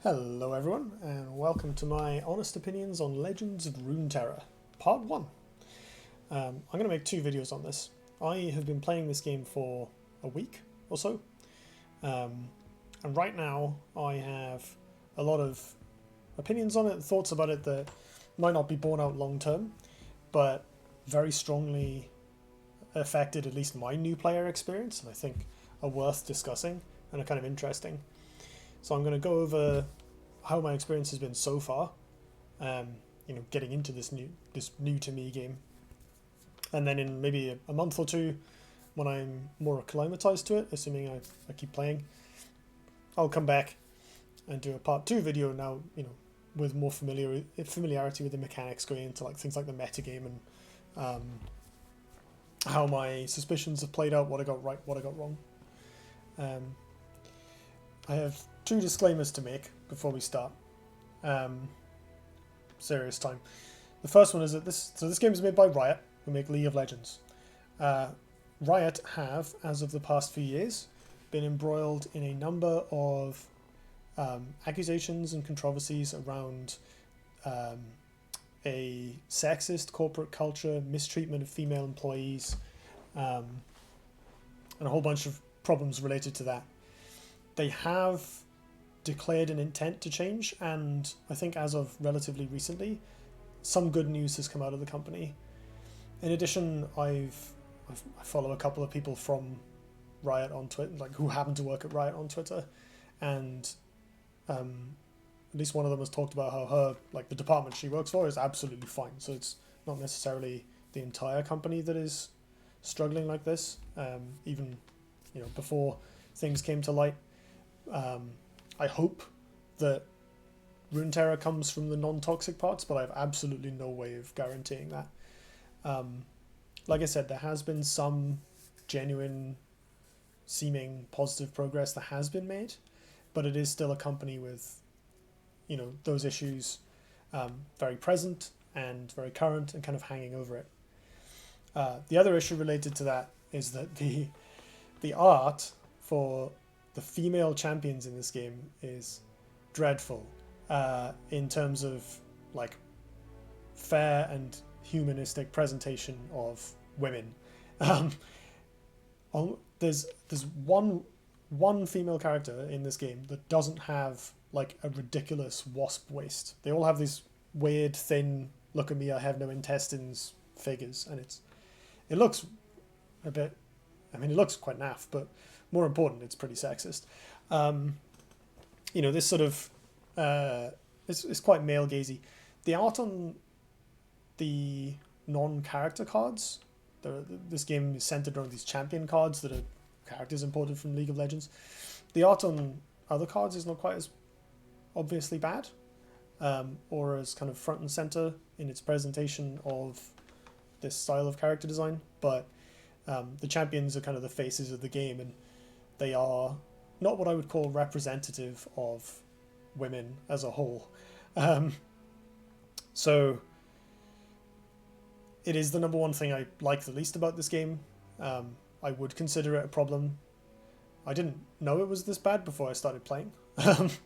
Hello everyone, and welcome to my honest opinions on Legends of Runeterra, Part 1. I'm going to make two videos on this. I have been playing this game for a week or so, and right now I have a lot of opinions on it, thoughts about it that might not be borne out long term, but very strongly affected at least my new player experience, and I think are worth discussing and are kind of interesting. So I'm going to go over how my experience has been so far, getting into this new to me game, and then in maybe a month or two, when I'm more acclimatized to it, assuming I keep playing, I'll come back and do a part 2 video now, with more familiarity with the mechanics, going into like things like the metagame and how my suspicions have played out, what I got right, what I got wrong. I have two disclaimers to make before we start. Serious time. The first one is that this game is made by Riot, who make League of Legends. Riot have, as of the past few years, been embroiled in a number of accusations and controversies around a sexist corporate culture, mistreatment of female employees, and a whole bunch of problems related to that. They have declared an intent to change, and I think as of relatively recently, some good news has come out of the company. In addition, I follow a couple of people from Riot on Twitter, like who happen to work at Riot on Twitter, and at least one of them has talked about how the department she works for is absolutely fine. So it's not necessarily the entire company that is struggling like this. Even before things came to light. I hope that Runeterra comes from the non-toxic parts, but I have absolutely no way of guaranteeing that. Like I said, there has been some genuine seeming positive progress that has been made, but it is still a company with, those issues very present and very current and kind of hanging over it. The other issue related to that is that the art for the female champions in this game is dreadful in terms of like fair and humanistic presentation of women. There's one female character in this game that doesn't have like a ridiculous wasp waist. They all have these weird thin look at me, I have no intestines figures, and it looks a bit, it looks quite naff, but more important, it's pretty sexist. This sort of it's quite male gazy. The art on the non-character cards, this game is centered around these champion cards that are characters imported from League of Legends. The art on other cards is not quite as obviously bad, or as kind of front and center in its presentation of this style of character design, but the champions are kind of the faces of the game, and they are not what I would call representative of women as a whole. So it is the number one thing I like the least about this game. I would consider it a problem. I didn't know it was this bad before I started playing. And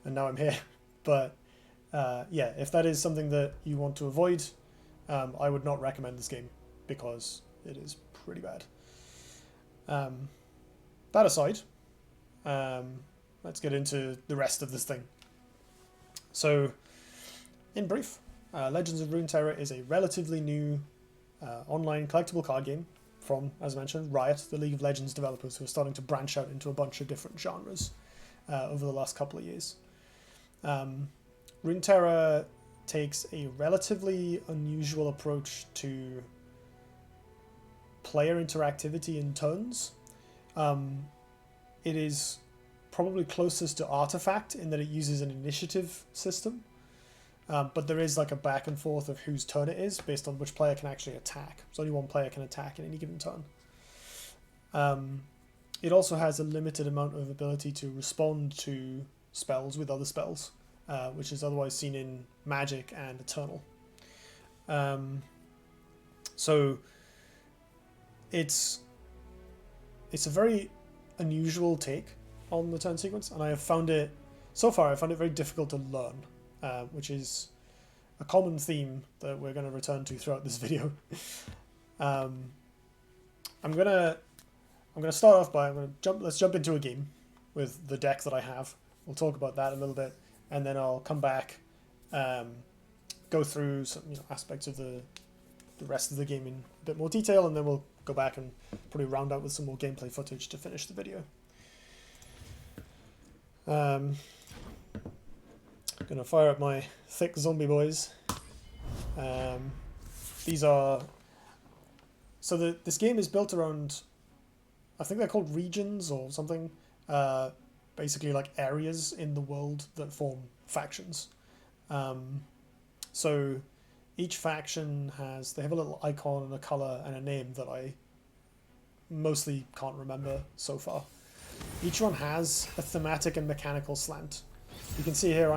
now I'm here. But if that is something that you want to avoid, I would not recommend this game because it is pretty bad. That aside, let's get into the rest of this thing. So, in brief, Legends of Runeterra is a relatively new online collectible card game from, as I mentioned, Riot, the League of Legends developers who are starting to branch out into a bunch of different genres over the last couple of years. Runeterra takes a relatively unusual approach to player interactivity in turns. It is probably closest to Artifact in that it uses an initiative system, but there is like a back and forth of whose turn it is based on which player can actually attack. So only one player can attack in any given turn. It also has a limited amount of ability to respond to spells with other spells, which is otherwise seen in Magic and Eternal. So it's a very unusual take on the turn sequence, and I have found it so far I found it very difficult to learn, which is a common theme that we're going to return to throughout this video. I'm gonna start off by let's jump into a game with the deck that I have. We'll talk about that a little bit, and then I'll come back, go through some aspects of the rest of the game in a bit more detail, and then we'll go back and probably round out with some more gameplay footage to finish the video. Gonna fire up my thick zombie boys. These are this game is built around, I think they're called regions or something, basically like areas in the world that form factions. So each faction they have a little icon and a color and a name that I mostly can't remember so far. Each one has a thematic and mechanical slant. You can see here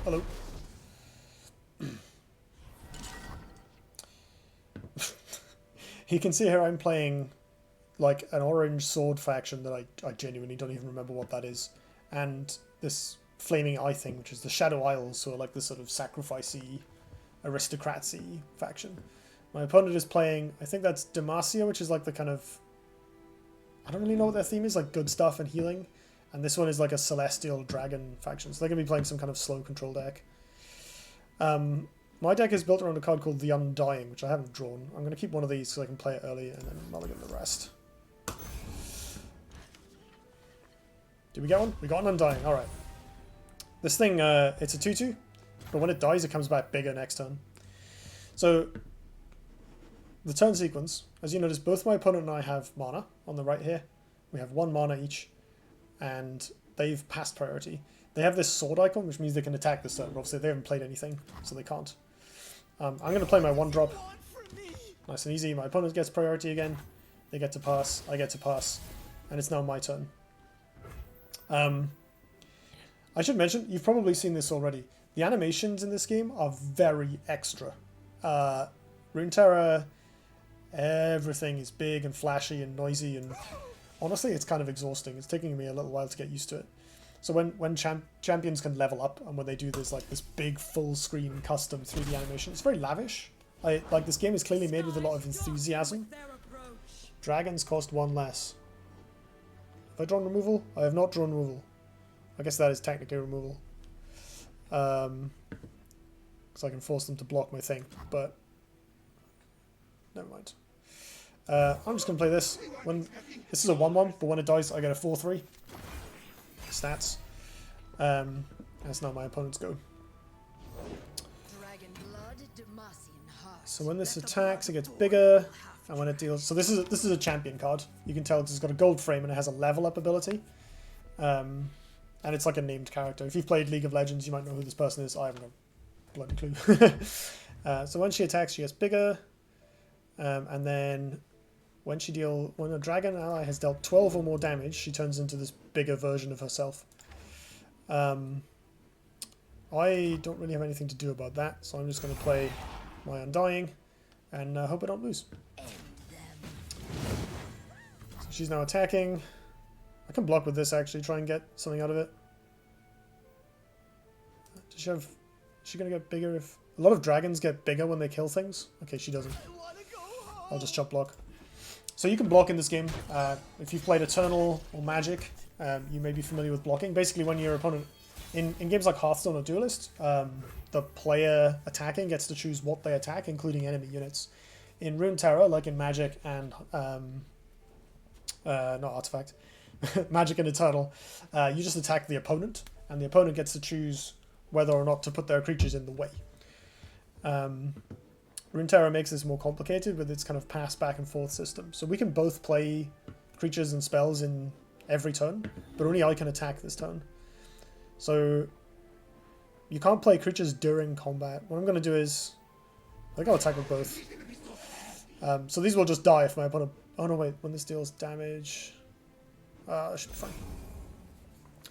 hello. You can see here I'm playing like an orange sword faction that I genuinely don't even remember what that is. And this flaming eye thing, which is the Shadow Isles, so like this sort of sacrificey, aristocratsy faction. My opponent is playing, I think that's Demacia, which is like the kind of, I don't really know what their theme is, like good stuff and healing. And this one is like a celestial dragon faction, so they're going to be playing some kind of slow control deck. My deck is built around a card called the Undying, which I haven't drawn. I'm going to keep one of these so I can play it early and then mulligan the rest. Did we get one? We got an Undying, alright. This thing, it's a 2/2, but when it dies it comes back bigger next turn. So, the turn sequence, as you notice, both my opponent and I have mana on the right here. We have 1 mana each, and they've passed priority. They have this sword icon, which means they can attack this turn, but obviously they haven't played anything, so they can't. I'm going to play my 1-drop. Nice and easy. My opponent gets priority again. They get to pass. I get to pass. And it's now my turn. I should mention, you've probably seen this already. The animations in this game are very extra. Runeterra, everything is big and flashy and noisy, and honestly it's kind of exhausting. It's taking me a little while to get used to it. So when champions can level up, and when they do this big full screen custom 3D animation, it's very lavish. This game is clearly made with a lot of enthusiasm. Dragons cost 1 less. Have I drawn removal? I have not drawn removal. I guess that is technically removal. Because I can force them to block my thing, but never mind. I'm just going to play this. This is a 1/1, but when it dies I get a 4/3. Stats. That's now my opponent's go. So when this attacks, it gets bigger, and when it deals, so this is a champion card. You can tell it's got a gold frame and it has a level up ability, and it's like a named character. If you've played League of Legends, you might know who this person is. I haven't got a bloody clue. So when she attacks, she gets bigger, and then when a dragon ally has dealt 12 or more damage, she turns into this bigger version of herself. I don't really have anything to do about that, so I'm just going to play my Undying and hope I don't lose. So she's now attacking. I can block with this actually, try and get something out of it. Is she going to get bigger if... A lot of dragons get bigger when they kill things. Okay, she doesn't. I'll just chop block. So you can block in this game. If you've played Eternal or Magic, you may be familiar with blocking. Basically, when your opponent... In games like Hearthstone or Duelist, the player attacking gets to choose what they attack, including enemy units. In Runeterra, like in Magic and... not Artifact. Magic and Eternal, you just attack the opponent, and the opponent gets to choose whether or not to put their creatures in the way. Runeterra makes this more complicated with its kind of pass back and forth system. So we can both play creatures and spells in every turn, but only I can attack this turn. So you can't play creatures during combat. What I'm going to do is... I think I'll attack with both. So these will just die if my opponent... Oh no, wait. When this deals damage... that should be fine.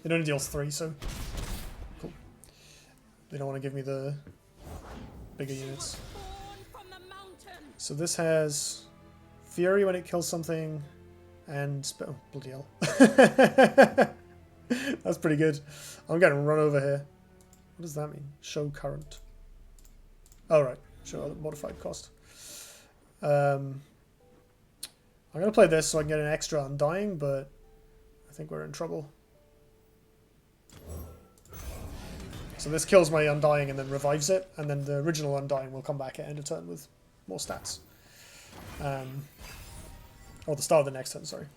It only deals 3, so... Cool. They don't want to give me the bigger units. So this has Fury when it kills something, and... Oh, bloody hell. That's pretty good. I'm getting run over here. What does that mean? Show current. Oh, right. Show modified cost. I'm going to play this so I can get an extra Undying, but I think we're in trouble. So this kills my Undying and then revives it, and then the original Undying will come back at end of turn with more stats. Or the start of the next turn, sorry.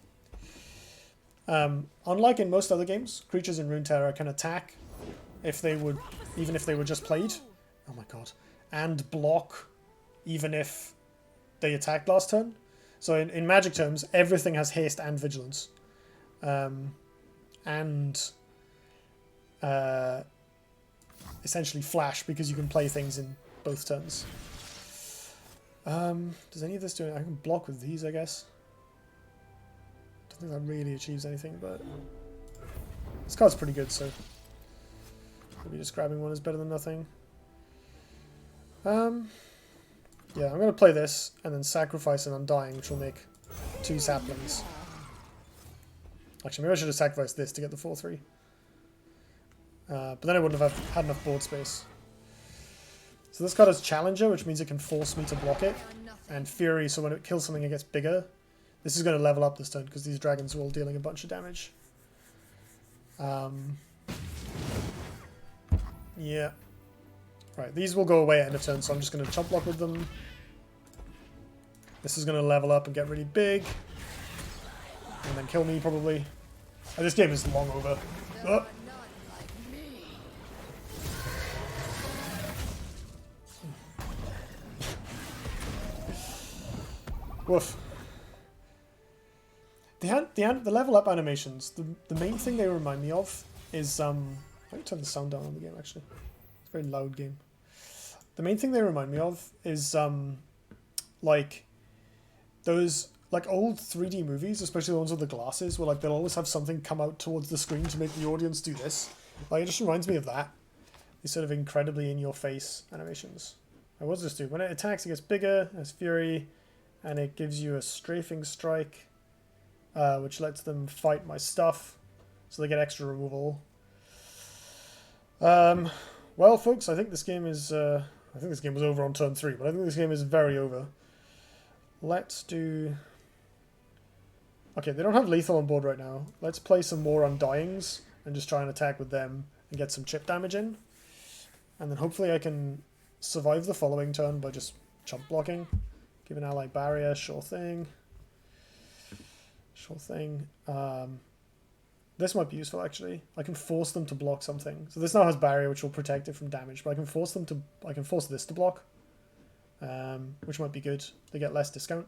Unlike in most other games, creatures in Runeterra can attack if they would, even if they were just played. Oh my god. And block even if they attacked last turn. So in Magic terms, everything has haste and vigilance. Essentially flash, because you can play things in both turns. Does any of this do it? I can block with these, I guess. Don't think that really achieves anything, but this card's pretty good, so maybe just grabbing one is better than nothing. Yeah, I'm going to play this and then sacrifice an Undying, which will make 2 saplings. Actually, maybe I should have sacrificed this to get the 4/3. But then I wouldn't have had enough board space. So this card has Challenger, which means it can force me to block it. And Fury, so when it kills something it gets bigger. This is going to level up this turn, because these dragons are all dealing a bunch of damage. Yeah. Right, these will go away at end of turn, so I'm just going to chump block with them. This is going to level up and get really big. And then kill me, probably. Oh, this game is long over. Oh. Woof. The level up animations, the main thing they remind me of is, let me turn the sound down on the game, actually. It's a very loud game. The main thing they remind me of is, like, those, like, old 3D movies, especially the ones with the glasses, where, like, they'll always have something come out towards the screen to make the audience do this. Like, it just reminds me of that. These sort of incredibly in-your-face animations. What does this do? When it attacks, it gets bigger, it has Fury, and it gives you a strafing strike, which lets them fight my stuff, so they get extra removal. Well, folks, I think this game is. I think this game was over on turn 3, but I think this game is very over. Let's do. Okay, they don't have lethal on board right now. Let's play some more Undyings and just try and attack with them and get some chip damage in, and then hopefully I can survive the following turn by just chump blocking. Give an ally barrier, sure thing. Sure thing. This might be useful, actually. I can force them to block something. So this now has barrier, which will protect it from damage, but I can force them to. I can force this to block, which might be good. They get less discount.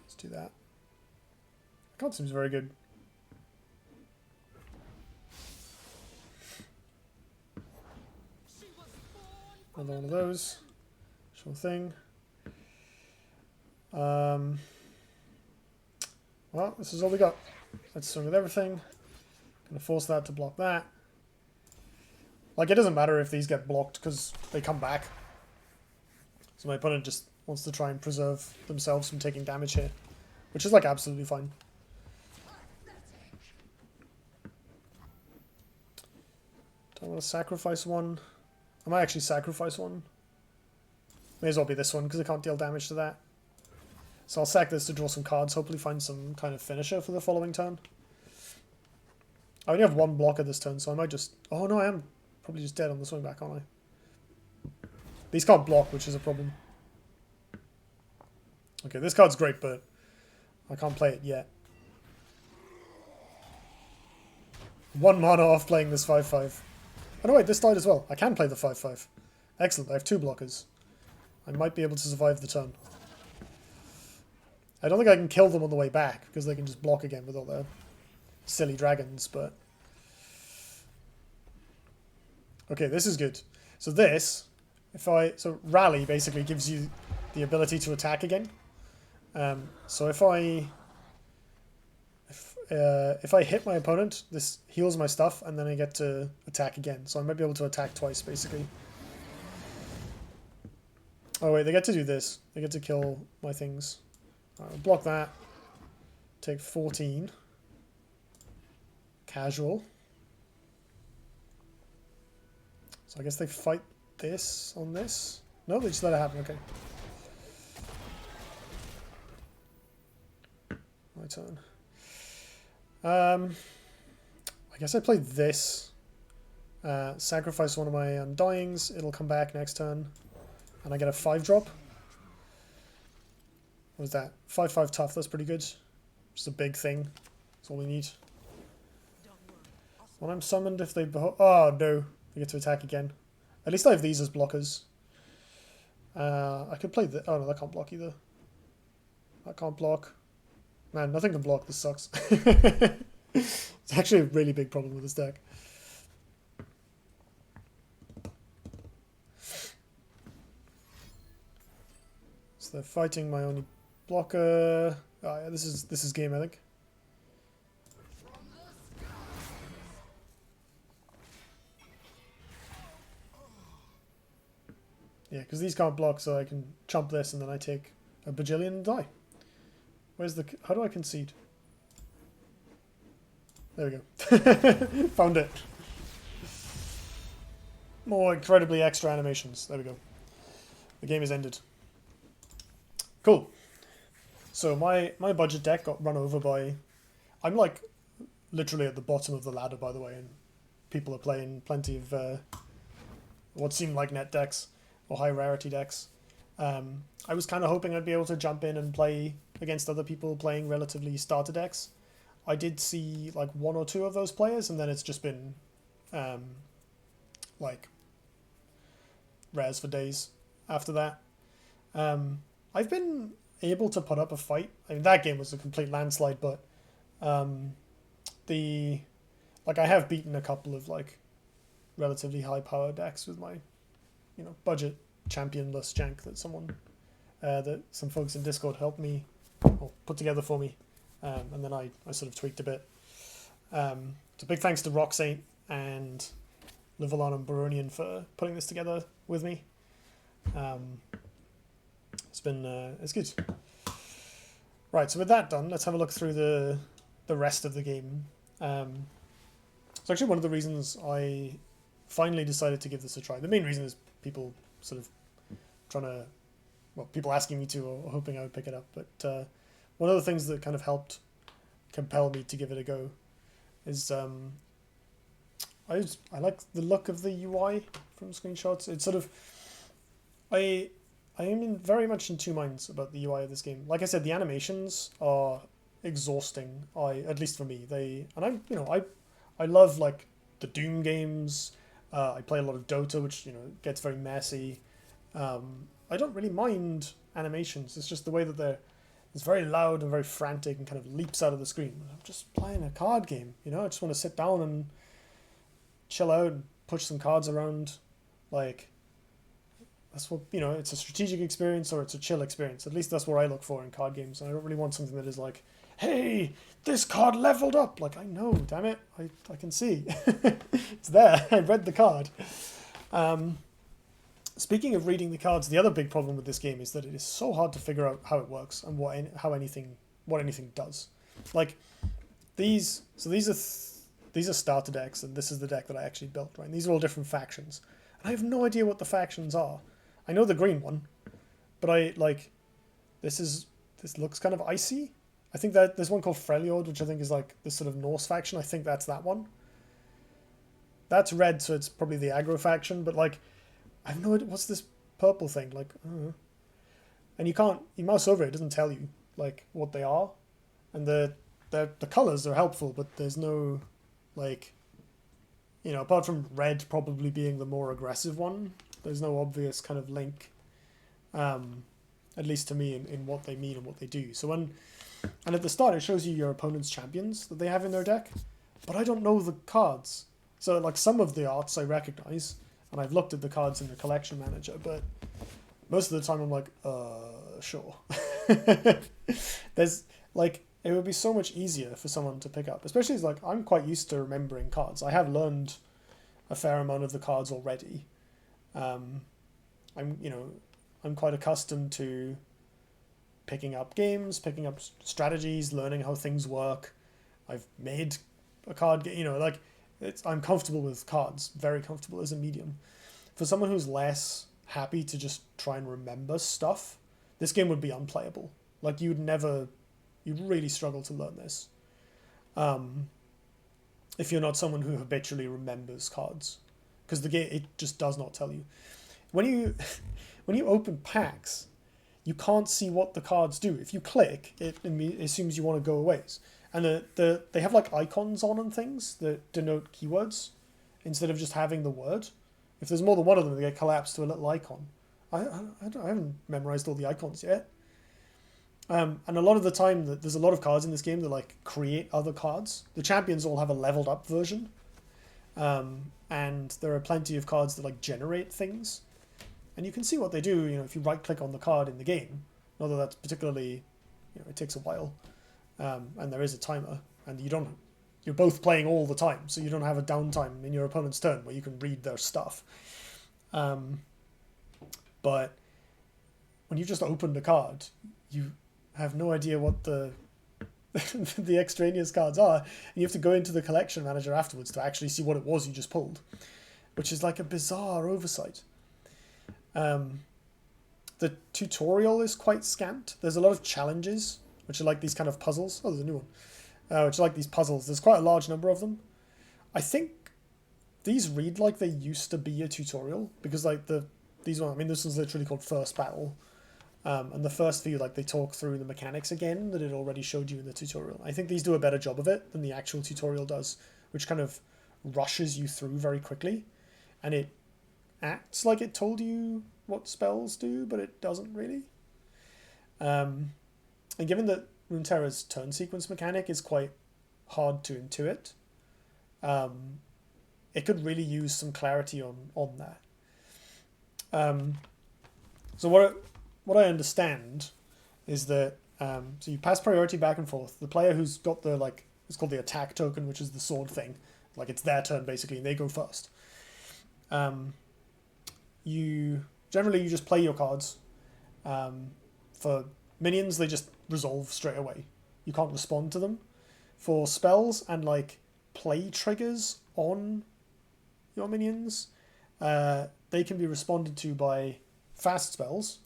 Let's do that. Card seems very good. Another one of those. Sure thing. Well, this is all we got. Let's swing with everything. Gonna force that to block that. Like, it doesn't matter if these get blocked because they come back. So my opponent just wants to try and preserve themselves from taking damage here, which is like absolutely fine. Do I want to sacrifice one? I might actually sacrifice one. May as well be this one because I can't deal damage to that. So I'll sack this to draw some cards, hopefully find some kind of finisher for the following turn. I only have one blocker this turn, so I might just... Oh no, I am probably just dead on the swing back, aren't I? These can't block, which is a problem. Okay, this card's great, but I can't play it yet. 1 mana off playing this 5/5. Oh no, wait, this died as well. I can play the 5/5. Excellent, I have 2 blockers. I might be able to survive the turn. I don't think I can kill them on the way back, because they can just block again with all their silly dragons, but... Okay, this is good. So this, so Rally basically gives you the ability to attack again. So if I hit my opponent, this heals my stuff, and then I get to attack again. So I might be able to attack twice, basically. Oh wait, they get to do this. They get to kill my things. I'll block that. take 14. Casual. So I guess they fight this on this. No, they just let it happen. Okay. My turn. I guess I play this. Sacrifice one of my Undyings. It'll come back next turn. And I get a 5-drop. What is that? 5/5 tough. That's pretty good. Just a big thing. That's all we need. When I'm summoned, if they... Oh, no. They get to attack again. At least I have these as blockers. I could play the... Oh, no, that can't block either. That can't block. Man, nothing can block. This sucks. It's actually a really big problem with this deck. So they're fighting my only blocker. Oh, yeah, this is game, I think. Yeah, because these can't block, so I can chomp this and then I take a bajillion and die. Where's the... How do I concede? There we go. Found it. More incredibly extra animations. There we go. The game is ended. Cool. So my budget deck got run over by... I'm like literally at the bottom of the ladder, by the way, and people are playing plenty of what seemed like net decks or high rarity decks. I was kind of hoping I'd be able to jump in and play against other people playing relatively starter decks. I did see like 1 or 2 of those players, and then it's just been like rares for days after that. I've been able to put up a fight. I mean, that game was a complete landslide, but I have beaten a couple of like relatively high power decks with my, budget championless jank that some folks in Discord helped me or put together for me, and then I sort of tweaked a bit. So big thanks to Rock Saint and Livalon and Baronian for putting this together with me. It's good. Right, so with that done, let's have a look through the rest of the game. It's actually one of the reasons I finally decided to give this a try. The main reason is people sort of people asking me to or hoping I would pick it up. But one of the things that kind of helped compel me to give it a go is I like the look of the UI from screenshots. It's sort of I am very much in two minds about the UI of this game. Like I said, the animations are exhausting. At least for me, I love like the Doom games. I play a lot of Dota, which gets very messy. I don't really mind animations. It's just the way that it's very loud and very frantic and kind of leaps out of the screen. I'm just playing a card game, I just want to sit down and chill out and push some cards around. Like, that's what, it's a strategic experience or it's a chill experience. At least that's what I look for in card games. And I don't really want something that is like, hey, this card leveled up. Like, I know, damn it. I can see. It's there. I read the card. Speaking of reading the cards, the other big problem with this game is that it is so hard to figure out how it works and what anything does. Like, these are starter decks, and this is the deck that I actually built, right? And these are all different factions. And I have no idea what the factions are. I know the green one, but this looks kind of icy. I think that there's one called Freljord, which I think is like this sort of Norse faction. I think that's that one. That's red, so it's probably the aggro faction, but like, I have no idea. What's this purple thing? Like, and you mouse over it, it doesn't tell you like what they are. And the colors are helpful, but there's no like, apart from red probably being the more aggressive one, there's no obvious kind of link, at least to me, in what they mean and what they do. So and at the start it shows you your opponent's champions that they have in their deck, but I don't know the cards. So like some of the arts I recognize, and I've looked at the cards in the collection manager, but most of the time I'm like, sure. There's like, it would be so much easier for someone to pick up, especially as like, I'm quite used to remembering cards. I have learned a fair amount of the cards already. I'm quite accustomed to picking up games, picking up strategies, learning how things work. I've made a card game, like I'm comfortable with cards, very comfortable as a medium. For someone who's less happy to just try and remember stuff, this game would be unplayable. Like you'd really struggle to learn this. If you're not someone who habitually remembers cards, because the game, it just does not tell you. When you open packs, you can't see what the cards do. If you click, it assumes you want to go away. And they have like icons on and things that denote keywords instead of just having the word. If there's more than one of them, they get collapsed to a little icon. I haven't memorized all the icons yet. And a lot of the time, there's a lot of cards in this game that like create other cards. The champions all have a leveled up version. And there are plenty of cards that like generate things. And you can see what they do, if you right click on the card in the game. Not that that's particularly, it takes a while. And there is a timer. And you're both playing all the time, so you don't have a downtime in your opponent's turn where you can read their stuff. But when you've just opened a card, you have no idea what the the extraneous cards are, and you have to go into the collection manager afterwards to actually see what it was you just pulled, which is like a bizarre oversight. The tutorial is quite scant. There's a lot of challenges, which are like these kind of puzzles. Oh, there's a new one. Which are like these puzzles. There's quite a large number of them. I think these read like they used to be a tutorial, because like these ones, this one's literally called First Battle. And the first few, like, they talk through the mechanics again that it already showed you in the tutorial. I think these do a better job of it than the actual tutorial does, which kind of rushes you through very quickly. And it acts like it told you what spells do, but it doesn't really. And given that Runeterra's turn sequence mechanic is quite hard to intuit, it could really use some clarity on that. So what I understand is that so you pass priority back and forth. The player who's got the it's called the attack token, which is the sword thing. Like it's their turn basically, and they go first. You just play your cards. For minions, they just resolve straight away. You can't respond to them. For spells and like play triggers on your minions, they can be responded to by fast spells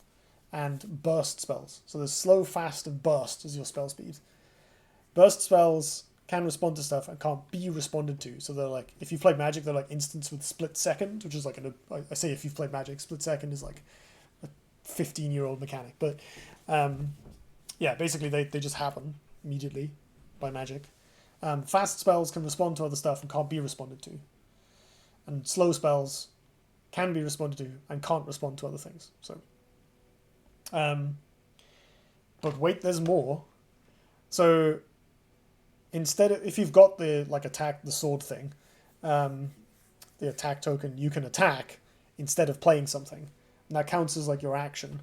and burst spells. So there's slow, fast, and burst as your spell speed. Burst spells can respond to stuff and can't be responded to. So they're like, if you've played Magic, they're like instants with split second, which is like I say if you've played Magic, split second is like a 15-year-old mechanic. But yeah, basically they just happen immediately by Magic. Fast spells can respond to other stuff and can't be responded to. And slow spells can be responded to and can't respond to other things. So, but wait, there's more. So instead of, if you've got the attack, the sword thing, the attack token, you can attack instead of playing something, and that counts as like your action.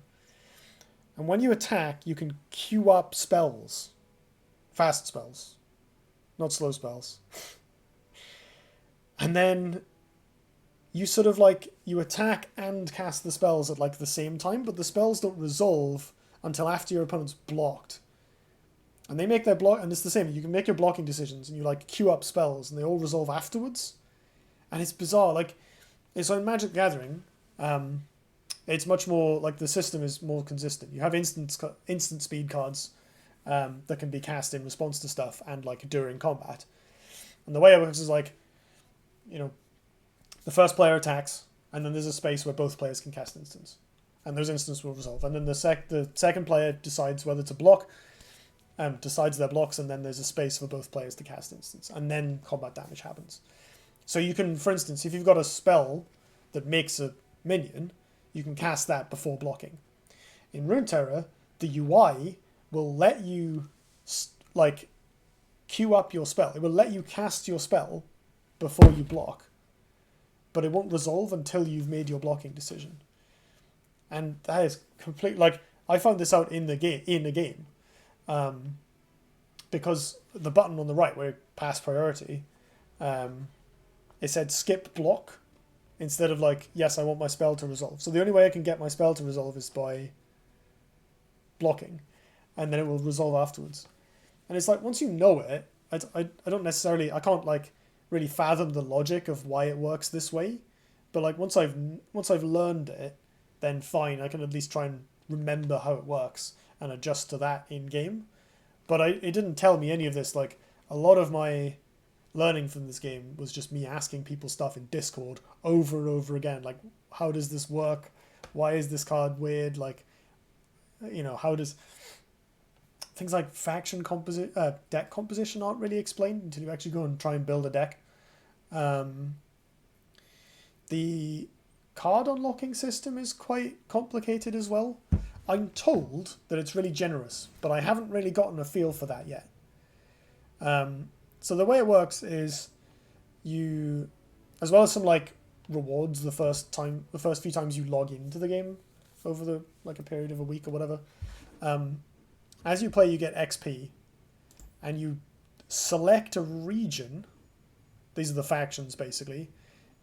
And when you attack, you can queue up spells, fast spells, not slow spells. And then you sort of you attack and cast the spells at like the same time, but the spells don't resolve until after your opponent's blocked. And they make their block, and it's the same. You can make your blocking decisions, and you queue up spells, and they all resolve afterwards. And it's bizarre. So in Magic Gathering, it's much more the system is more consistent. You have instant speed cards that can be cast in response to stuff and during combat. And the way it works is the first player attacks, and then there's a space where both players can cast instants, and those instants will resolve. And then the second player decides whether to block, decides their blocks, and then there's a space for both players to cast instants, and then combat damage happens. So you can, for instance, if you've got a spell that makes a minion, you can cast that before blocking. In Runeterra, the UI will let you queue up your spell. It will let you cast your spell before you block, but it won't resolve until you've made your blocking decision. And that is complete. I found this out in the game, because the button on the right where it passed priority, it said skip block instead of yes, I want my spell to resolve. So the only way I can get my spell to resolve is by blocking. and then it will resolve afterwards. And it's like, once you know it, I don't necessarily, I can't like really fathom the logic of why it works this way. But like once I've learned it, then fine, I can at least try and remember how it works and adjust to that in game. But it didn't tell me any of this. Like a lot of my learning from this game was just me asking people stuff in Discord over and over again. Like, how does this work? Why is this card weird? Like, you know, how does things like faction deck composition aren't really explained until you actually go and try and build a deck. The card unlocking system is quite complicated as well. I'm told that it's really generous, but I haven't really gotten a feel for that yet. So the way it works is you, as well as some like rewards the first few times you log into the game over the like a period of a week or whatever. As you play, you get XP, and you select a region. These are the factions basically,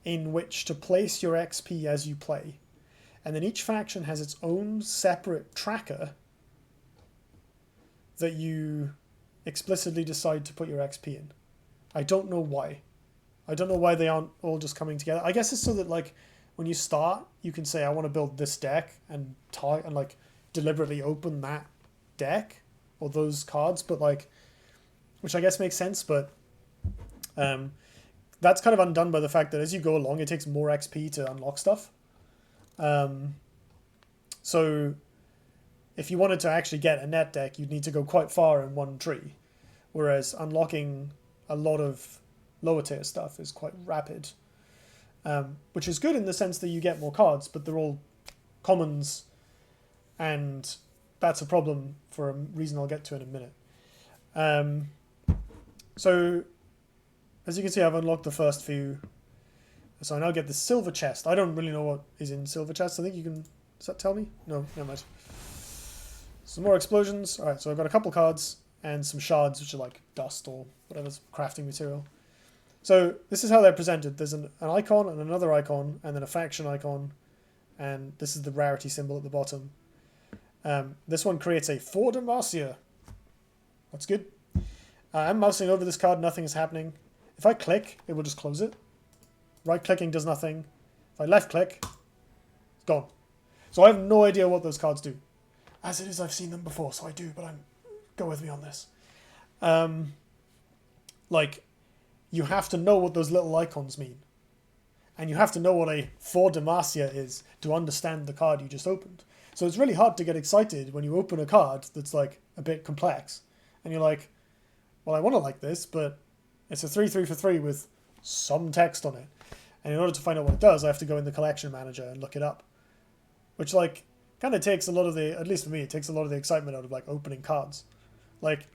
in which to place your XP as you play. And then each faction has its own separate tracker that you explicitly decide to put your XP in. I don't know why. I don't know why they aren't all just coming together. I guess it's so that like when you start, you can say I want to build this deck and like deliberately open that deck or those cards, but like, which I guess makes sense, but that's kind of undone by the fact that as you go along, it takes more XP to unlock stuff. So if you wanted to actually get a net deck, you'd need to go quite far in one tree, whereas unlocking a lot of lower tier stuff is quite rapid, which is good in the sense that you get more cards, but they're all commons, and that's a problem for a reason I'll get to in a minute. So as you can see, I've unlocked the first few. So I now get the silver chest. I don't really know what is in silver chest. I think you can... Does that tell me? No, never mind. Some more explosions. Alright, so I've got a couple cards and some shards, which are like dust or whatever's crafting material. So this is how they're presented. There's an icon and another icon, and then a faction icon, and this is the rarity symbol at the bottom. This one creates a four Demacia. That's good. I'm mousing over this card, nothing is happening. If I click, it will just close it. Right-clicking does nothing. If I left-click, it's gone. So I have no idea what those cards do. As it is, I've seen them before, so I do, but go with me on this. Like, you have to know what those little icons mean. And you have to know what a four Demacia is to understand the card you just opened. So it's really hard to get excited when you open a card that's like a bit complex. And you're like, well, I want to like this, but it's a 3/3 for 3 with some text on it. And in order to find out what it does, I have to go in the collection manager and look it up. Which, like, kind of takes a lot of the, at least for me, it takes a lot of the excitement out of, like, opening cards. Like,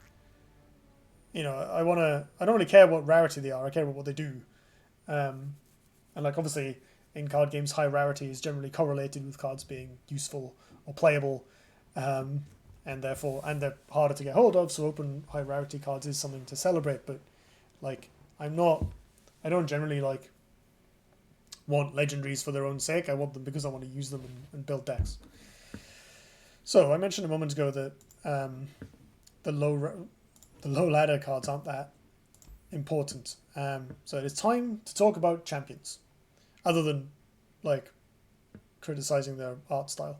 you know, I don't really care what rarity they are, I care about what they do. And, like, obviously, in card games, high rarity is generally correlated with cards being useful or playable. And therefore, and they're harder to get hold of, so open high rarity cards is something to celebrate. But, like, I don't generally, like, want legendaries for their own sake. I want them because I want to use them and build decks. So I mentioned a moment ago that the low ladder cards aren't that important. So it is time to talk about champions, other than like criticizing their art style.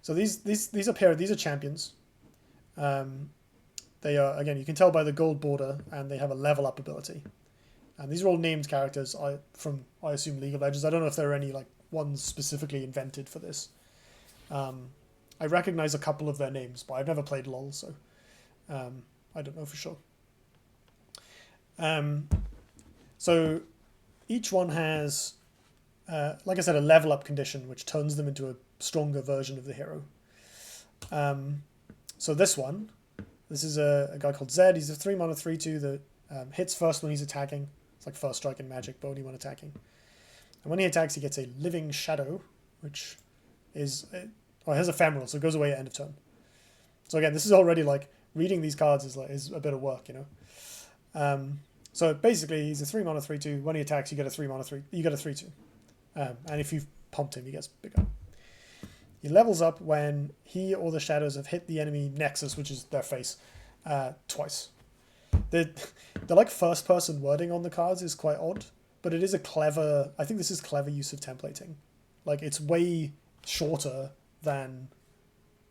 So these up here, these are champions. They are, again, you can tell by the gold border, and they have a level up ability. And these are all named characters from, I assume, League of Legends. I don't know if there are any like ones specifically invented for this. I recognize a couple of their names, but I've never played LoL, so I don't know for sure. So each one has, like I said, a level up condition, which turns them into a stronger version of the hero. So this is a guy called Zed. He's a 3 mana 3/2 that hits first when he's attacking. It's like first strike in Magic, but only when attacking. And when he attacks, he gets a Living Shadow, which is... it has Ephemeral, so it goes away at end of turn. So again, this is already like... reading these cards is a bit of work, you know. So basically, he's a 3 mana 3/2. When he attacks, you get a 3 mana 3. You get a 3/2. And if you've pumped him, he gets bigger. He levels up when he or the shadows have hit the enemy nexus, which is their face, twice. The like first person wording on the cards is quite odd, but it is a clever. I think this is clever use of templating. Like it's way shorter than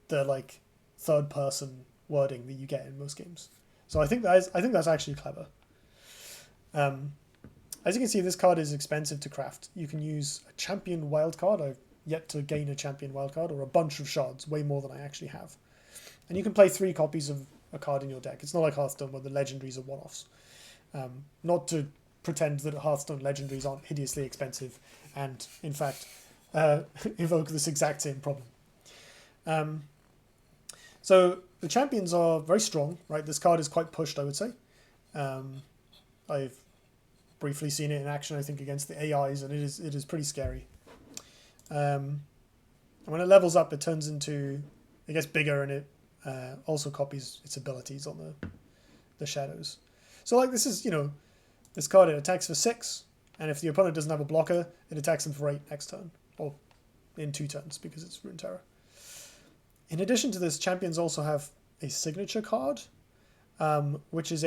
the like third person wording that you get in most games. So I think that's actually clever. As you can see, this card is expensive to craft. You can use a champion wildcard. I've yet to gain a champion wildcard, or a bunch of shards, way more than I actually have. And you can play 3 copies of a card in your deck. It's not like Hearthstone where the legendaries are one-offs. Not to pretend that Hearthstone legendaries aren't hideously expensive and, in fact, evoke this exact same problem. So the champions are very strong, right? This card is quite pushed, I would say. I've briefly seen it in action, I think, against the AIs, and it is pretty scary. And when it levels up, it turns into, it gets bigger, and it also copies its abilities on the shadows. So like this is, this card, it attacks for 6, and if the opponent doesn't have a blocker, it attacks them for 8 next turn, or in 2 turns because it's Runeterra. In addition to this, champions also have a signature card, which is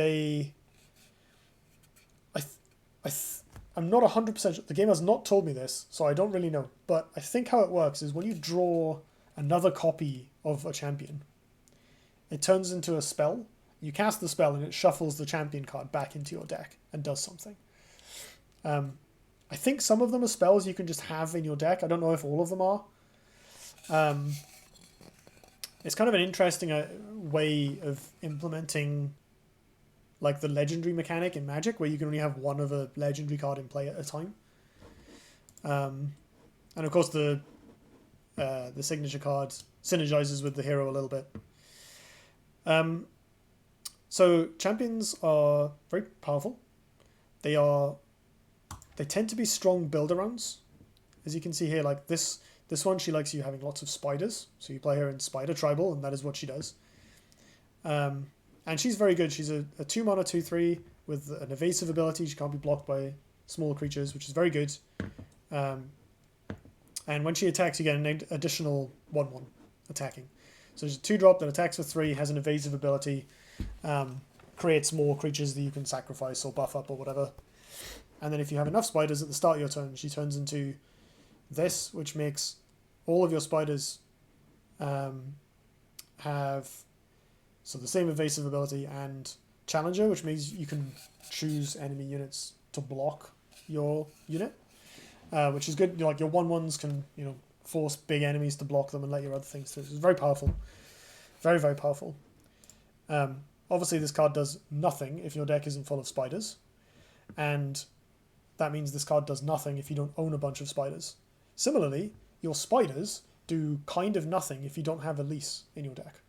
I'm not 100% sure. The game has not told me this, so I don't really know. But I think how it works is when you draw another copy of a champion, it turns into a spell. You cast the spell and it shuffles the champion card back into your deck and does something. I think some of them are spells you can just have in your deck. I don't know if all of them are. It's kind of an interesting way of implementing like the legendary mechanic in Magic, where you can only have one of a legendary card in play at a time. And of course the signature card synergizes with the hero a little bit. So champions are very powerful. They tend to be strong build-arounds. As you can see here, like this one, she likes you having lots of spiders. So you play her in Spider Tribal, and that is what she does. And she's very good. She's a 2-mana 2/3 with an evasive ability. She can't be blocked by small creatures, which is very good. And when she attacks, you get an additional 1/1 attacking. So there's a 2-drop that attacks for 3, has an evasive ability, creates more creatures that you can sacrifice or buff up or whatever. And then if you have enough spiders at the start of your turn, she turns into this, which makes all of your spiders have the same evasive ability and challenger, which means you can choose enemy units to block your unit, which is good. Like your 1/1s can force big enemies to block them and let your other things through. It's very powerful, very, very powerful. Obviously this card does nothing if your deck isn't full of spiders, and that means this card does nothing if you don't own a bunch of spiders. Similarly, your spiders do kind of nothing if you don't have Elise in your deck.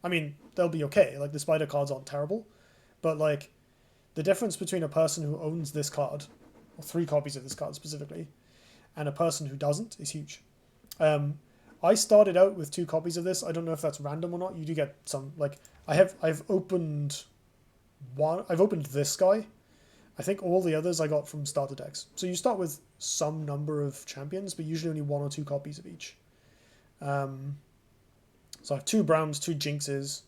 I mean, they'll be okay. Like, the spider cards aren't terrible. But, like, the difference between a person who owns this card, or 3 copies of this card specifically, and a person who doesn't is huge. I started out with 2 copies of this. I don't know if that's random or not. You do get some, like, I've opened one. I've opened this guy. I think all the others I got from starter decks. So you start with some number of champions, but usually only 1 or 2 copies of each. So I have 2 Browns, 2 Jinxes,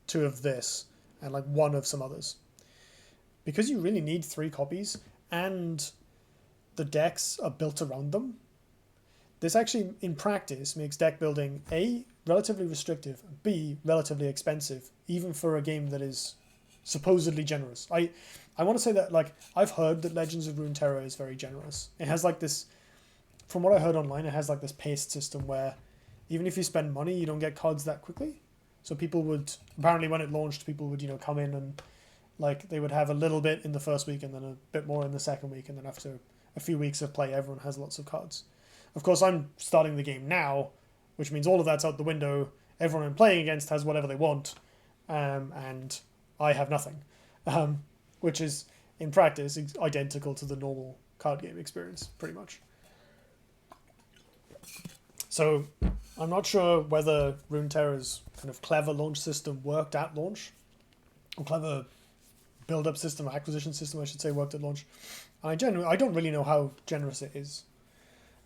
2 of this, and like 1 of some others. Because you really need 3 copies, and the decks are built around them, this actually, in practice, makes deck building, A, relatively restrictive, B, relatively expensive, even for a game that is supposedly generous. I want to say that, like, I've heard that Legends of Runeterra is very generous. It has like this, from what I heard online, it has like this paced system where even if you spend money, you don't get cards that quickly. So people would, apparently when it launched, people would, come in and like they would have a little bit in the first week and then a bit more in the second week. And then after a few weeks of play, everyone has lots of cards. Of course, I'm starting the game now, which means all of that's out the window. Everyone I'm playing against has whatever they want. And I have nothing. Which is, in practice, identical to the normal card game experience, pretty much. So I'm not sure whether Runeterra's kind of clever launch system worked at launch, or clever build-up system, acquisition system, I should say, worked at launch. And I don't really know how generous it is.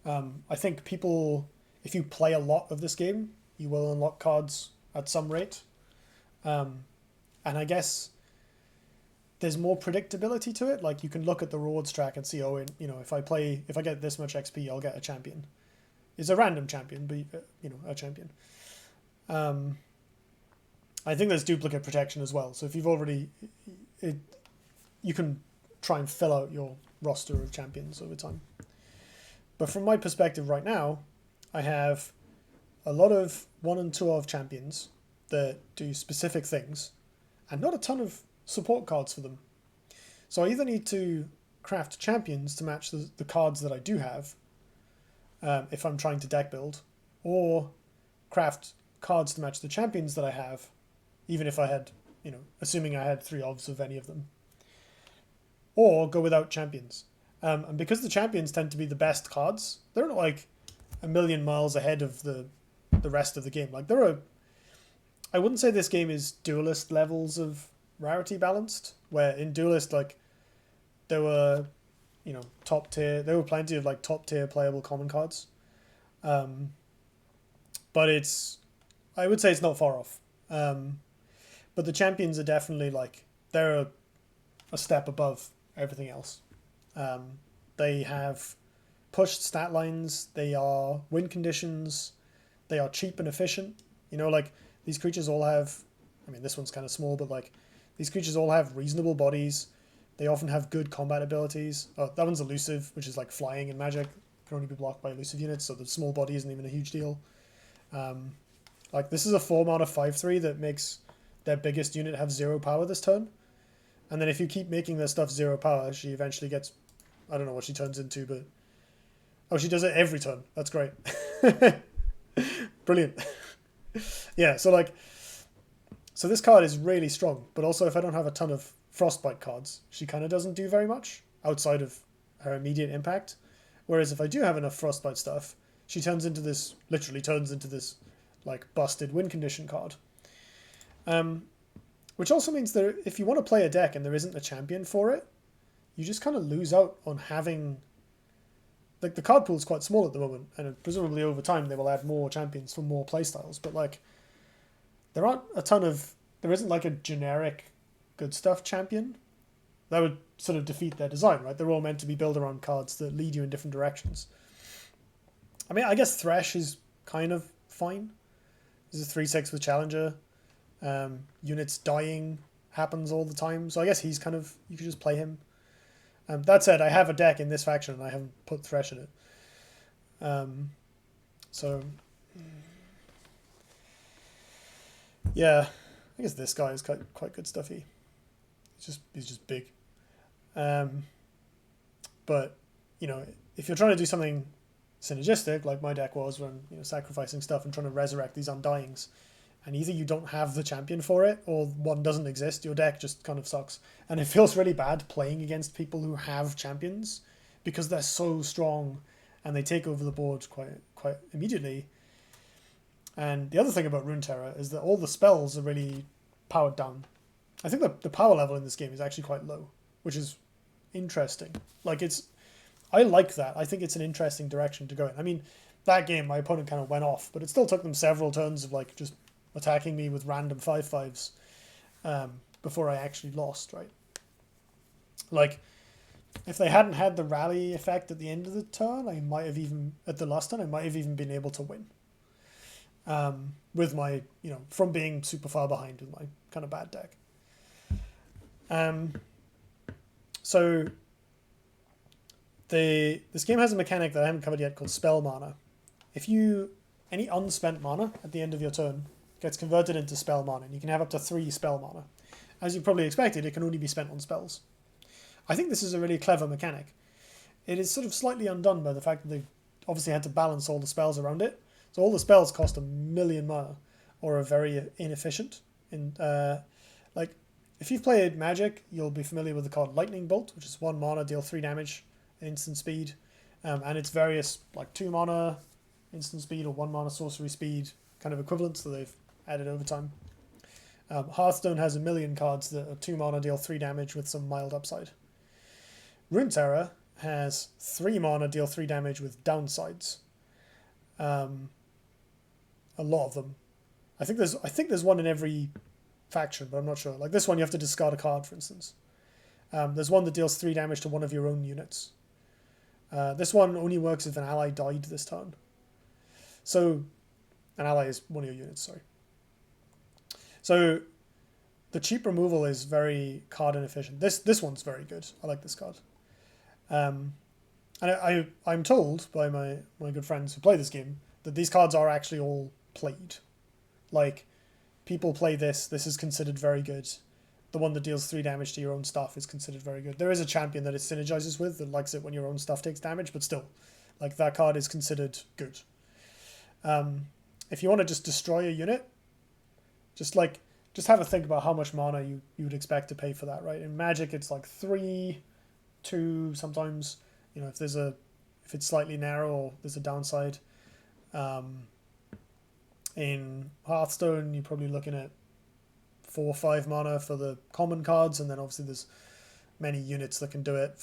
I think people, if you play a lot of this game, you will unlock cards at some rate. And I guess there's more predictability to it. Like you can look at the rewards track and see, oh, if I get this much XP, I'll get a champion. It's a random champion, but a champion. I think there's duplicate protection as well. So if you've already, you can try and fill out your roster of champions over time. But from my perspective right now, I have a lot of 1 and 2 of champions that do specific things and not a ton of support cards for them. So I either need to craft champions to match the cards that I do have if I'm trying to deck build, or craft cards to match the champions that I have, even if I had, assuming I had 3 ofs of any of them, or go without champions. And because the champions tend to be the best cards, they're not like a million miles ahead of the rest of the game. Like I wouldn't say this game is duelist levels of rarity balanced, where in duelist, like there were, top tier, there were plenty of like top tier playable common cards. But I would say it's not far off. But the champions are definitely like, they're a step above everything else. They have pushed stat lines, they are win conditions, they are cheap and efficient. Like these creatures all have, this one's kind of small, but like these creatures all have reasonable bodies. They often have good combat abilities. Oh, that one's elusive, which is like flying in Magic. Can only be blocked by elusive units, so the small body isn't even a huge deal. Like this is a 4-mana 5/3 that makes their biggest unit have 0 power this turn. And then if you keep making their stuff 0 power, she eventually gets, I don't know what she turns into, but she does it every turn. That's great. Brilliant. Yeah, so this card is really strong, but also if I don't have a ton of Frostbite cards, she kind of doesn't do very much outside of her immediate impact. Whereas if I do have enough Frostbite stuff, she literally turns into this like busted win condition card. Which also means that if you want to play a deck and there isn't a champion for it, you just kind of lose out on having... Like, the card pool is quite small at the moment, and presumably over time they will add more champions for more playstyles, but, like, there aren't a ton of... There isn't, like, a generic good stuff champion. That would sort of defeat their design, right? They're all meant to be built around cards that lead you in different directions. I guess Thresh is kind of fine. This is 3/6 with Challenger. Units dying happens all the time, so I guess he's kind of... You could just play him. That said, I have a deck in this faction and I haven't put Thresh in it. So... Yeah, I guess this guy is quite good stuffy. He's just big. But, if you're trying to do something synergistic, like my deck was when, sacrificing stuff and trying to resurrect these Undyings, and either you don't have the champion for it, or one doesn't exist, your deck just kind of sucks. And it feels really bad playing against people who have champions, because they're so strong, and they take over the board quite immediately. And the other thing about Runeterra is that all the spells are really powered down. I think the power level in this game is actually quite low, which is interesting. I like that. I think it's an interesting direction to go in. That game, my opponent kind of went off, but it still took them several turns of just attacking me with random 5/5s before I actually lost, right? If they hadn't had the rally effect at the end of the turn, at the last turn, I might have even been able to win. With my, from being super far behind with my kind of bad deck. So this game has a mechanic that I haven't covered yet called spell mana. Any unspent mana at the end of your turn gets converted into spell mana, and you can have up to 3 spell mana. As you probably expected, it can only be spent on spells. I think this is a really clever mechanic. It is sort of slightly undone by the fact that they've obviously had to balance all the spells around it. So all the spells cost 1,000,000 mana, or are very inefficient. If you've played Magic, you'll be familiar with the card Lightning Bolt, which is 1 mana, deal 3 damage, instant speed, and it's various 2 mana instant speed or 1 mana sorcery speed kind of equivalents that they've added over time. Hearthstone has 1,000,000 cards that are 2 mana, deal 3 damage with some mild upside. Runeterra has 3 mana, deal 3 damage with downsides. A lot of them. I think there's one in every faction, but I'm not sure. Like this one, you have to discard a card, for instance. There's one that deals 3 damage to one of your own units. This one only works if an ally died this turn. So, an ally is one of your units, sorry. So, the cheap removal is very card inefficient. This one's very good. I like this card. And I'm told by my good friends who play this game that these cards are actually all played. Like, people play this. This is considered very good. The one that deals 3 damage to your own stuff is considered very good. There is a champion that it synergizes with that likes it when your own stuff takes damage, but still, like, that card is considered good. If you want to just destroy a unit, just have a think about how much mana you would expect to pay for that, right? In Magic, it's like 3, 2 sometimes. You know, if it's slightly narrow or there's a downside. In Hearthstone, you're probably looking at 4 or 5 mana for the common cards, and then obviously there's many units that can do it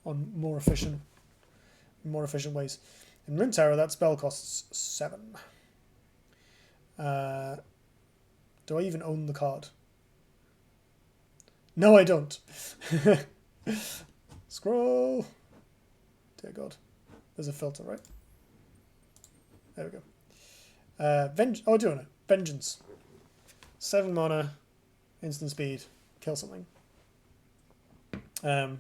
on more efficient ways. In Runeterra, that spell costs 7. Do I even own the card? No, I don't. Scroll. Dear God. There's a filter, right? There we go. I do know. Vengeance. 7 mana, instant speed, kill something. And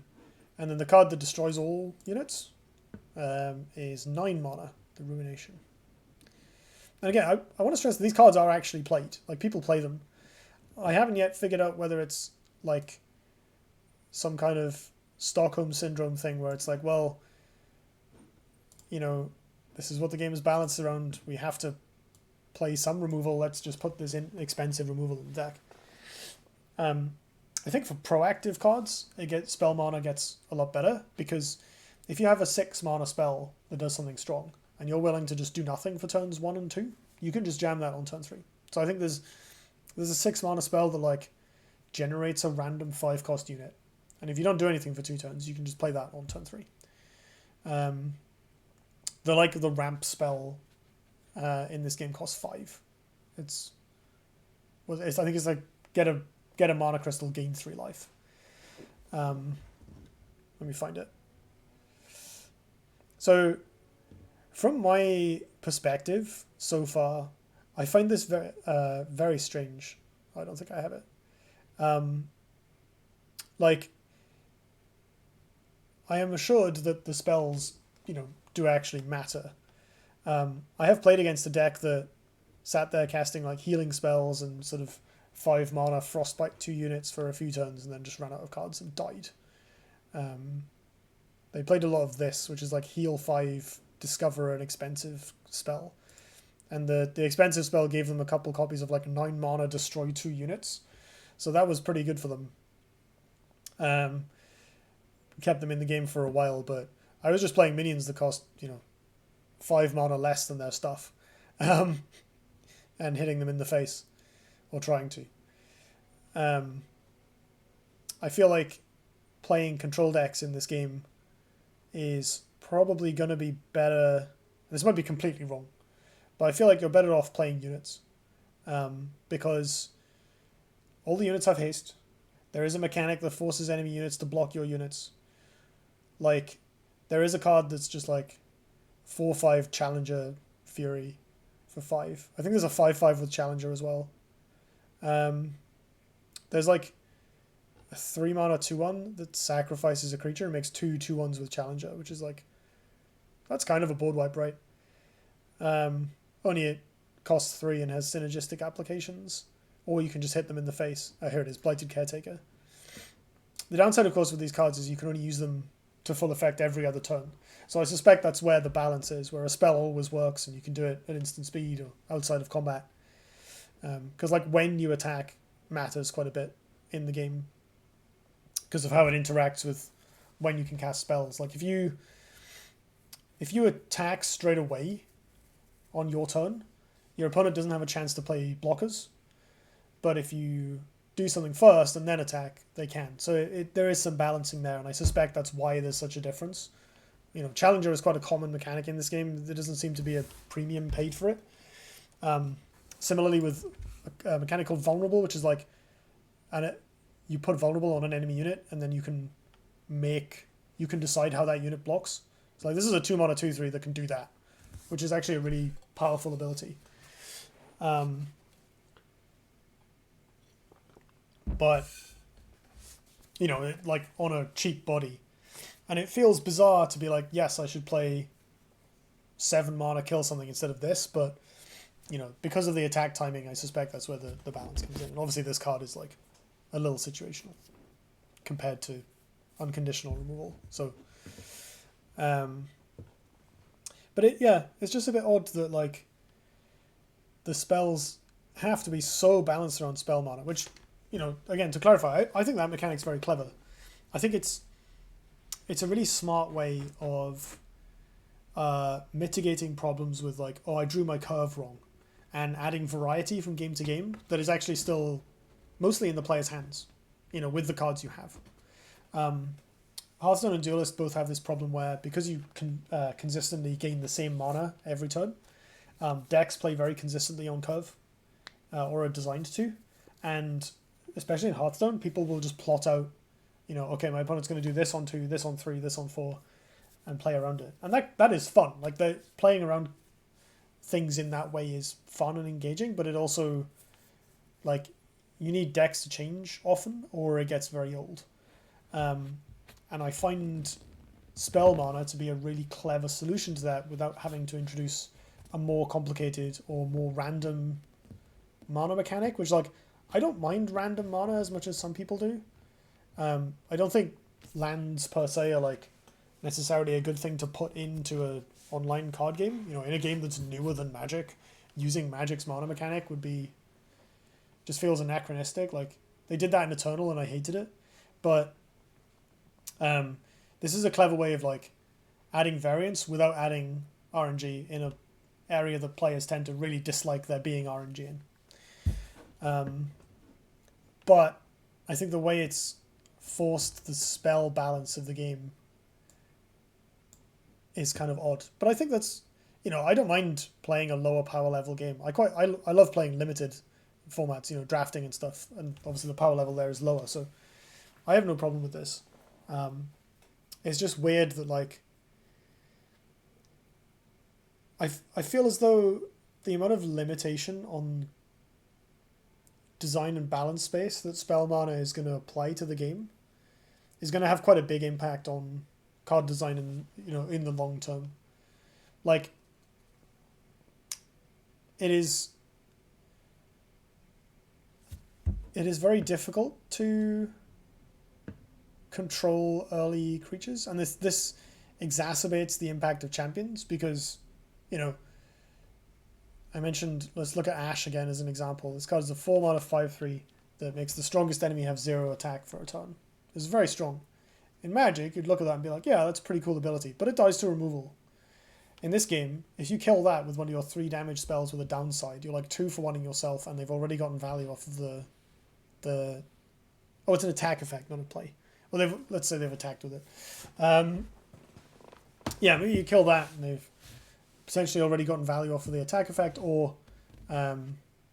then the card that destroys all units is 9 mana, the Ruination. And again, I want to stress that these cards are actually played. Like, people play them. I haven't yet figured out whether it's like some kind of Stockholm Syndrome thing where it's like, well, you know, this is what the game is balanced around. We have to play some removal. Let's just put this expensive removal in the deck. I think for proactive cards, spell mana gets a lot better, because if you have a 6 mana spell that does something strong and you're willing to just do nothing for turns 1 and 2, you can just jam that on turn 3. So I think there's a 6 mana spell that like generates a random 5 cost unit, and if you don't do anything for 2 turns, you can just play that on turn 3. The ramp spell in this game costs 5. I think it's like get a mana crystal, gain 3 life. Let me find it. So, from my perspective so far, I find this very very strange. I don't think I have it. I am assured that the spells, do actually matter. I have played against a deck that sat there casting like healing spells and sort of 5 mana frostbite 2 units for a few turns and then just ran out of cards and died. They played a lot of this, which is like heal 5, discover an expensive spell. And the expensive spell gave them a couple copies of like 9 mana destroy 2 units. So that was pretty good for them. Kept them in the game for a while, but I was just playing minions that cost, 5 mana less than their stuff. And hitting them in the face. Or trying to. I feel like playing control decks in this game is probably going to be better. This might be completely wrong, but I feel like you're better off playing units. Because all the units have haste. There is a mechanic that forces enemy units to block your units. Like, there is a card that's just like 4/5 Challenger Fury for 5. I think there's a 5/5 with Challenger as well. There's like a 3 mana 2/1 that sacrifices a creature and makes 2 2/1s with Challenger, which is like, that's kind of a board wipe, right? Only it costs 3 and has synergistic applications, or you can just hit them in the face. Here it is, Blighted Caretaker. The downside, of course, with these cards is you can only use them to full effect every other turn. So I suspect that's where the balance is, where a spell always works and you can do it at instant speed or outside of combat. Because like when you attack matters quite a bit in the game because of how it interacts with when you can cast spells. Like if you attack straight away on your turn, your opponent doesn't have a chance to play blockers. But if you do something first and then attack, they can. So there is some balancing there, and I suspect that's why there's such a difference Challenger is quite a common mechanic in this game. There doesn't seem to be a premium paid for it. Similarly with a mechanic called Vulnerable, which is like, you put Vulnerable on an enemy unit, and then you can decide how that unit blocks. So like this is a 2-mana 2/3 that can do that, which is actually a really powerful ability. But like on a cheap body, and it feels bizarre to be like, yes, I should play 7 mana kill something instead of this, but because of the attack timing, I suspect that's where the balance comes in. And obviously this card is like a little situational compared to unconditional removal. So, but it's just a bit odd that like the spells have to be so balanced around spell mana, which, again, to clarify, I think that mechanic's very clever. I think it's a really smart way of mitigating problems with like, oh, I drew my curve wrong, and adding variety from game to game that is actually still mostly in the player's hands, with the cards you have. Hearthstone and Duelist both have this problem where, because you can consistently gain the same mana every turn, decks play very consistently on curve, or are designed to, and especially in Hearthstone, people will just plot out, okay, my opponent's going to do this on 2, this on 3, this on 4, and play around it. And that is fun. Like, playing around things in that way is fun and engaging, but it also, like, you need decks to change often, or it gets very old. And I find spell mana to be a really clever solution to that without having to introduce a more complicated or more random mana mechanic, which, like, I don't mind random mana as much as some people do. I don't think lands per se are like necessarily a good thing to put into a online card game. In a game that's newer than Magic, using Magic's mana mechanic just feels anachronistic. Like, they did that in Eternal and I hated it, but this is a clever way of like adding variance without adding RNG in a area that players tend to really dislike there being RNG in. But I think the way it's forced the spell balance of the game is kind of odd. But I think that's, I don't mind playing a lower power level game. I love playing limited formats, drafting and stuff. And obviously the power level there is lower, so I have no problem with this. It's just weird that, like, I feel as though the amount of limitation on design and balance space that spell mana is going to apply to the game is going to have quite a big impact on card design in the long term. Like, it is very difficult to control early creatures, and this exacerbates the impact of champions because, I mentioned, let's look at Ash again as an example. This card is a 4-mana 5/3 that makes the strongest enemy have 0 attack for a turn. It's very strong. In Magic, you'd look at that and be like, yeah, that's a pretty cool ability, but it dies to removal. In this game, if you kill that with one of your 3 damage spells with a downside, you're like 2 for 1-ing yourself, and they've already gotten value off of the it's an attack effect, not a play. Well, let's say they've attacked with it. Maybe you kill that and they've potentially already gotten value off of the attack effect, or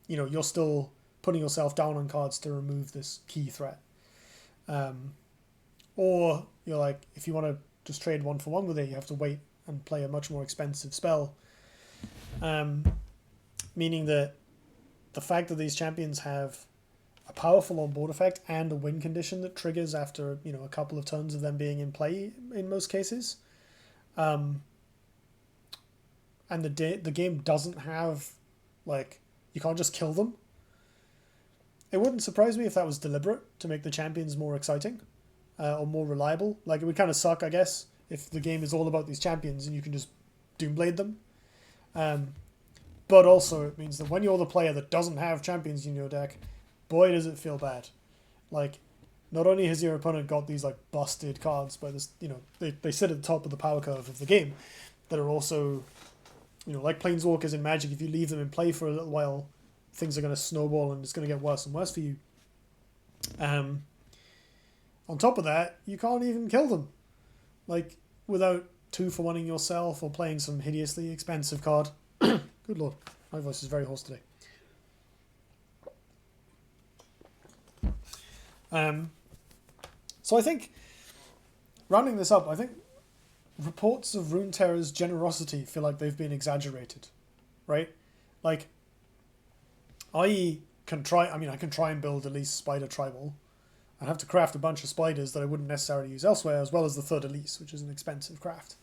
you're still putting yourself down on cards to remove this key threat. Or you're like, if you want to just trade 1 for 1 with it, you have to wait and play a much more expensive spell. Meaning that the fact that these champions have a powerful on-board effect and a win condition that triggers after a couple of turns of them being in play in most cases, and the game doesn't have, like, you can't just kill them. It wouldn't surprise me if that was deliberate to make the champions more exciting, or more reliable. Like, it would kind of suck, I guess, if the game is all about these champions and you can just Doomblade them. But also it means that when you're the player that doesn't have champions in your deck, boy does it feel bad. Like, not only has your opponent got these like busted cards by this, they sit at the top of the power curve of the game, that are also, like Planeswalkers in Magic, if you leave them in play for a little while, things are going to snowball and it's going to get worse and worse for you. On top of that, you can't even kill them, like, without 2-for-1ing yourself or playing some hideously expensive card. Good lord, my voice is very hoarse today. So I think, rounding this up, I think reports of Runeterra's generosity feel like they've been exaggerated, right? Like, I can try and build at least Spider Tribal. I'd have to craft a bunch of spiders that I wouldn't necessarily use elsewhere, as well as the third Elise, which is an expensive craft.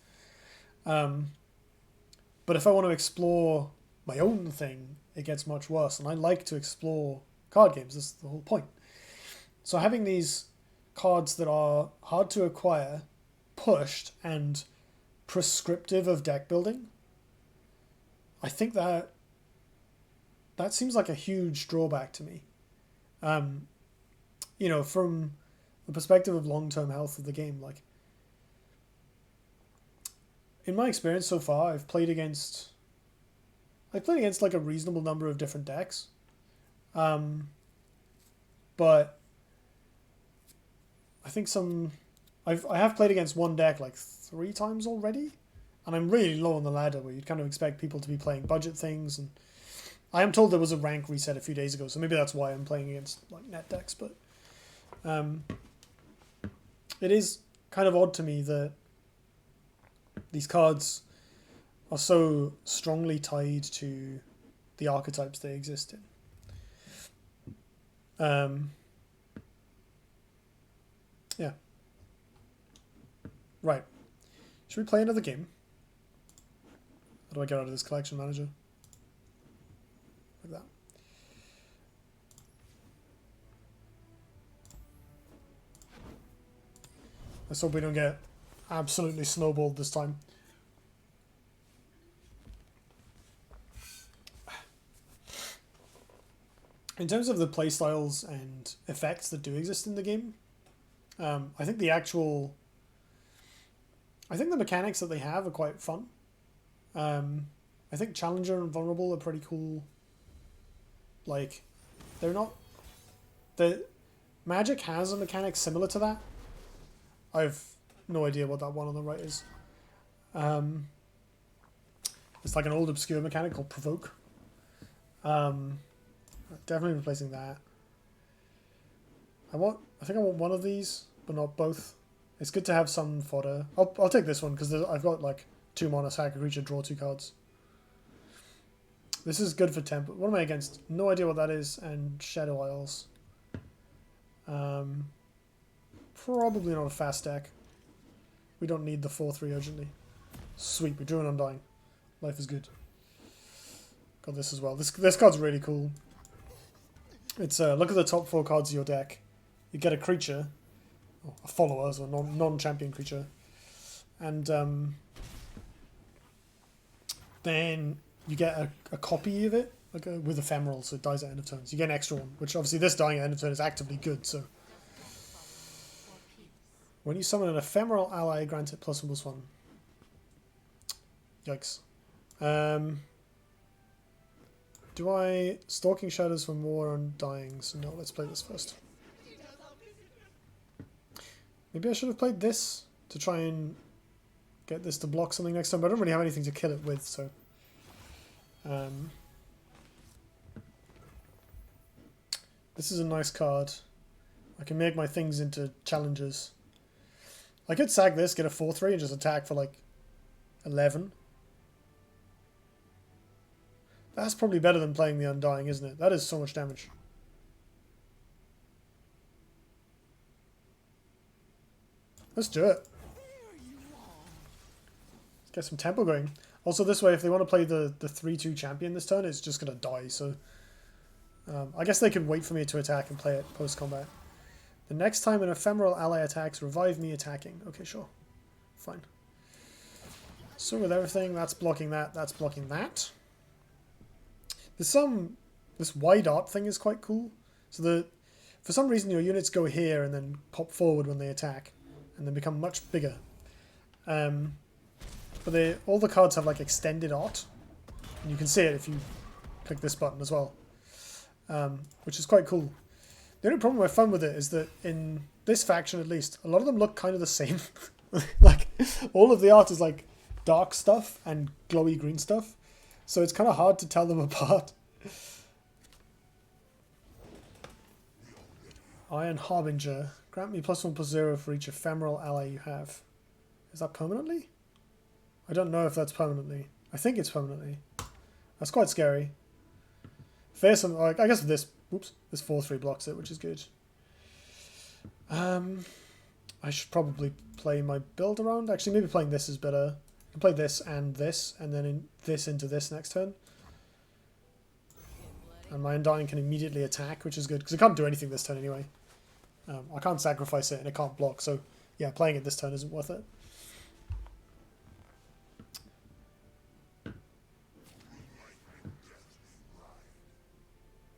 But if I want to explore my own thing, it gets much worse, and I like to explore card games. That's the whole point. So having these cards that are hard to acquire, pushed, and prescriptive of deck building, I think that seems like a huge drawback to me. You know, from the perspective of long-term health of the game, like, in my experience so far, I've played against like a reasonable number of different decks. But I think I have played against one deck like 3 times already, and I'm really low on the ladder where you'd kind of expect people to be playing budget things, and I am told there was a rank reset a few days ago, so maybe that's why I'm playing against like net decks, but it is kind of odd to me that these cards are so strongly tied to the archetypes they exist in. Yeah. Right. Should we play another game? How do I get out of this collection manager? Like that. Let's hope we don't get absolutely snowballed this time. In terms of the playstyles and effects that do exist in the game, I think the mechanics that they have are quite fun. I think Challenger and Vulnerable are pretty cool. Like, they're not... The Magic has a mechanic similar to that. I've no idea what that one on the right is. It's like an old obscure mechanic called Provoke. Definitely replacing that. I think I want one of these, but not both. It's good to have some fodder. I'll take this one because I've got like 2 mana, sack a creature, draw 2 cards. This is good for tempo. What am I against? No idea what that is. And Shadow Isles. Probably not a fast deck. We don't need the 4/3 urgently. Sweet, we drew an Undying. Life is good. Got this as well. This card's really cool. It's look at the top 4 cards of your deck. You get a creature, or a follower, so a non-champion creature, and then you get a copy of it, like with ephemeral, so it dies at end of turns. You get an extra one, which obviously this dying at end of turn is actively good. So when you summon an ephemeral ally, grant it +1/+1. Yikes. Do I... Stalking Shadows for more Undying, so no, let's play this first. Maybe I should have played this to try and get this to block something next time, but I don't really have anything to kill it with, so... This is a nice card. I can make my things into challenges. I could sag this, get a 4/3 and just attack for like 11. That's probably better than playing the Undying, isn't it? That is so much damage. Let's do it. Let's get some tempo going. Also, this way, if they want to play the 3/2 champion this turn, it's just going to die. So I guess they can wait for me to attack and play it post-combat. The next time an ephemeral ally attacks, revive me attacking. Okay, sure. Fine. So with everything, that's blocking that, that's blocking that. This wide art thing is quite cool. So for some reason your units go here and then pop forward when they attack, and then become much bigger. But all the cards have like extended art, and you can see it if you click this button as well, which is quite cool. The only problem I found with it is that in this faction at least, a lot of them look kind of the same. Like, all of the art is like dark stuff and glowy green stuff. So it's kind of hard to tell them apart. Iron Harbinger. Grant me +1/+0 for each ephemeral ally you have. Is that permanently? I don't know if that's permanently. I think it's permanently. That's quite scary. Fearsome, like, I guess this, oops, this 4/3 blocks it, which is good. I should probably play my build around. Actually, maybe playing this is better. I can play this, and then this into this next turn. And my Undying can immediately attack, which is good, because it can't do anything this turn anyway. I can't sacrifice it, and it can't block, so yeah, playing it this turn isn't worth it.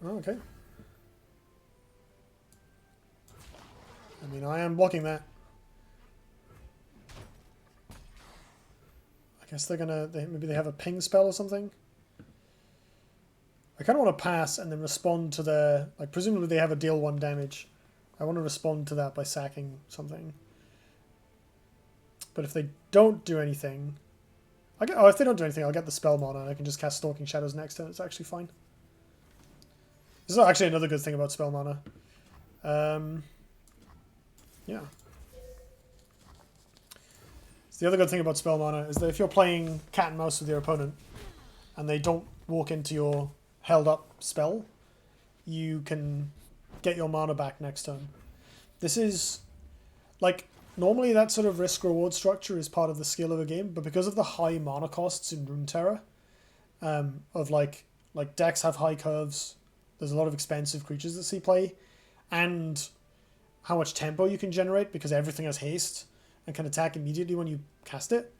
Oh, okay. I mean, I am blocking that. I guess they're gonna... maybe they have a ping spell or something? I kind of want to pass and then respond to their... like, presumably they have a deal 1 damage. I want to respond to that by sacking something. But if they don't do anything... if they don't do anything, I'll get the spell mana and I can just cast Stalking Shadows next turn. It's actually fine. This is actually another good thing about spell mana. Yeah. So the other good thing about spell mana is that if you're playing cat and mouse with your opponent and they don't walk into your held up spell, you can get your mana back next turn. This is, like, normally that sort of risk-reward structure is part of the skill of a game, but because of the high mana costs in Runeterra, of like decks have high curves, there's a lot of expensive creatures that see play, and how much tempo you can generate because everything has haste and can attack immediately when you cast it.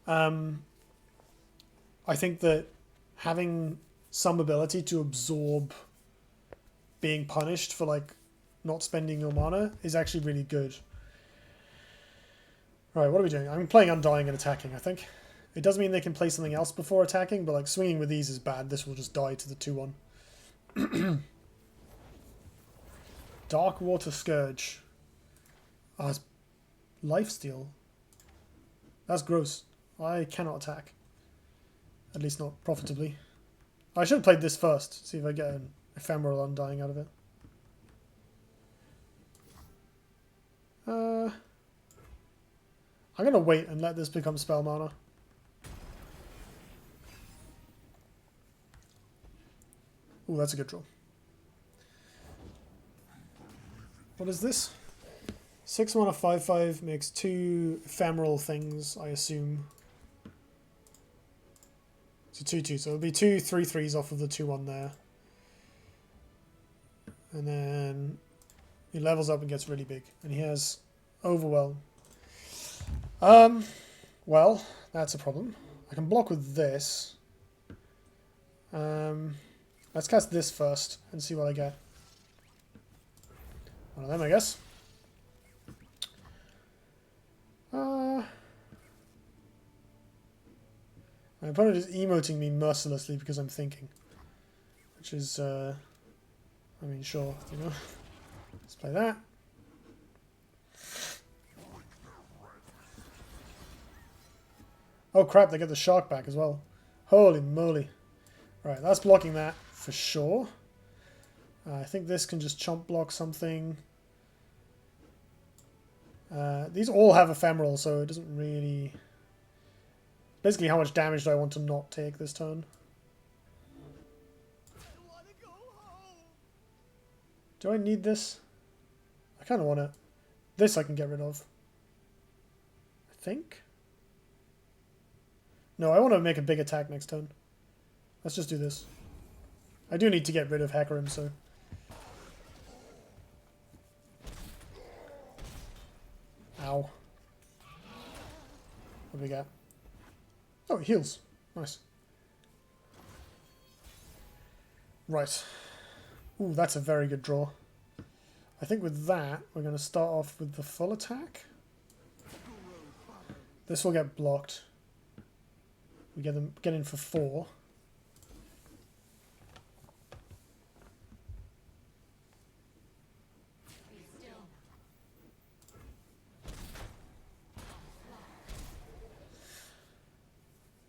I think that having some ability to absorb being punished for like not spending your mana is actually really good. Right, what are we doing? I'm playing Undying and attacking, I think. It does mean they can play something else before attacking, but like swinging with these is bad. This will just die to the 2/1. Dark Water Scourge. Oh, it's lifesteal. That's gross. I cannot attack. At least not profitably. I should have played this first. See if I get an ephemeral Undying out of it. I'm going to wait and let this become spell mana. Ooh, that's a good draw. What is this? 6 mana 5/5 makes 2 ephemeral things, I assume. So 2/2, so it'll be 2 3/3s off of the 2/1 there. And then he levels up and gets really big. And he has Overwhelm. Well, that's a problem. I can block with this. Let's cast this first and see what I get. One of them, I guess. My opponent is emoting me mercilessly because I'm thinking. Which is, I mean, sure, you know. Let's play that. Oh crap, they get the shark back as well. Holy moly. Right, that's blocking that for sure. I think this can just chomp block something. These all have ephemeral, so it doesn't really... Basically, how much damage do I want to not take this turn? Do I need this? I kind of want it. This I can get rid of. I think? No, I want to make a big attack next turn. Let's just do this. I do need to get rid of Hecarim, so... Ow. What do we got? Oh, it heals. Nice. Right. Ooh, that's a very good draw. I think with that, we're going to start off with the full attack. This will get blocked. We get in for 4.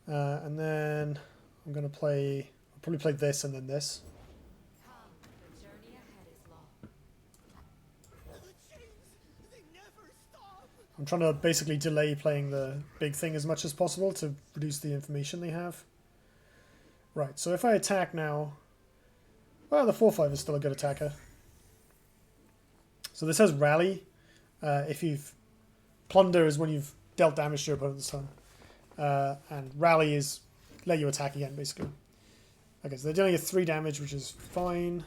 And then I'm going to play... I'll probably play this and then this. I'm trying to basically delay playing the big thing as much as possible to reduce the information they have. Right, so if I attack now... Well, the 4-5 is still a good attacker. So this has Rally. If you've... Plunder is when you've dealt damage to your opponent this turn. And Rally is let you attack again, basically. Okay, so they're dealing you 3 damage, which is fine.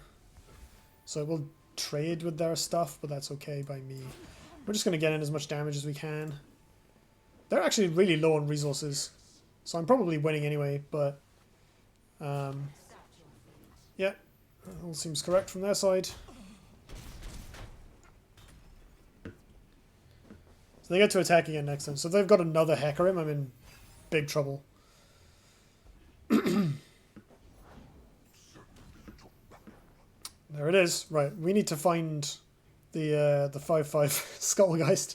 So we'll trade with their stuff, but that's okay by me. We're just going to get in as much damage as we can. They're actually really low on resources, so I'm probably winning anyway, but... yeah, that all seems correct from their side. So they get to attack again next turn. So if they've got another Hecarim, I'm in big trouble. There it is. Right, we need to find the 5/5 Skullgeist.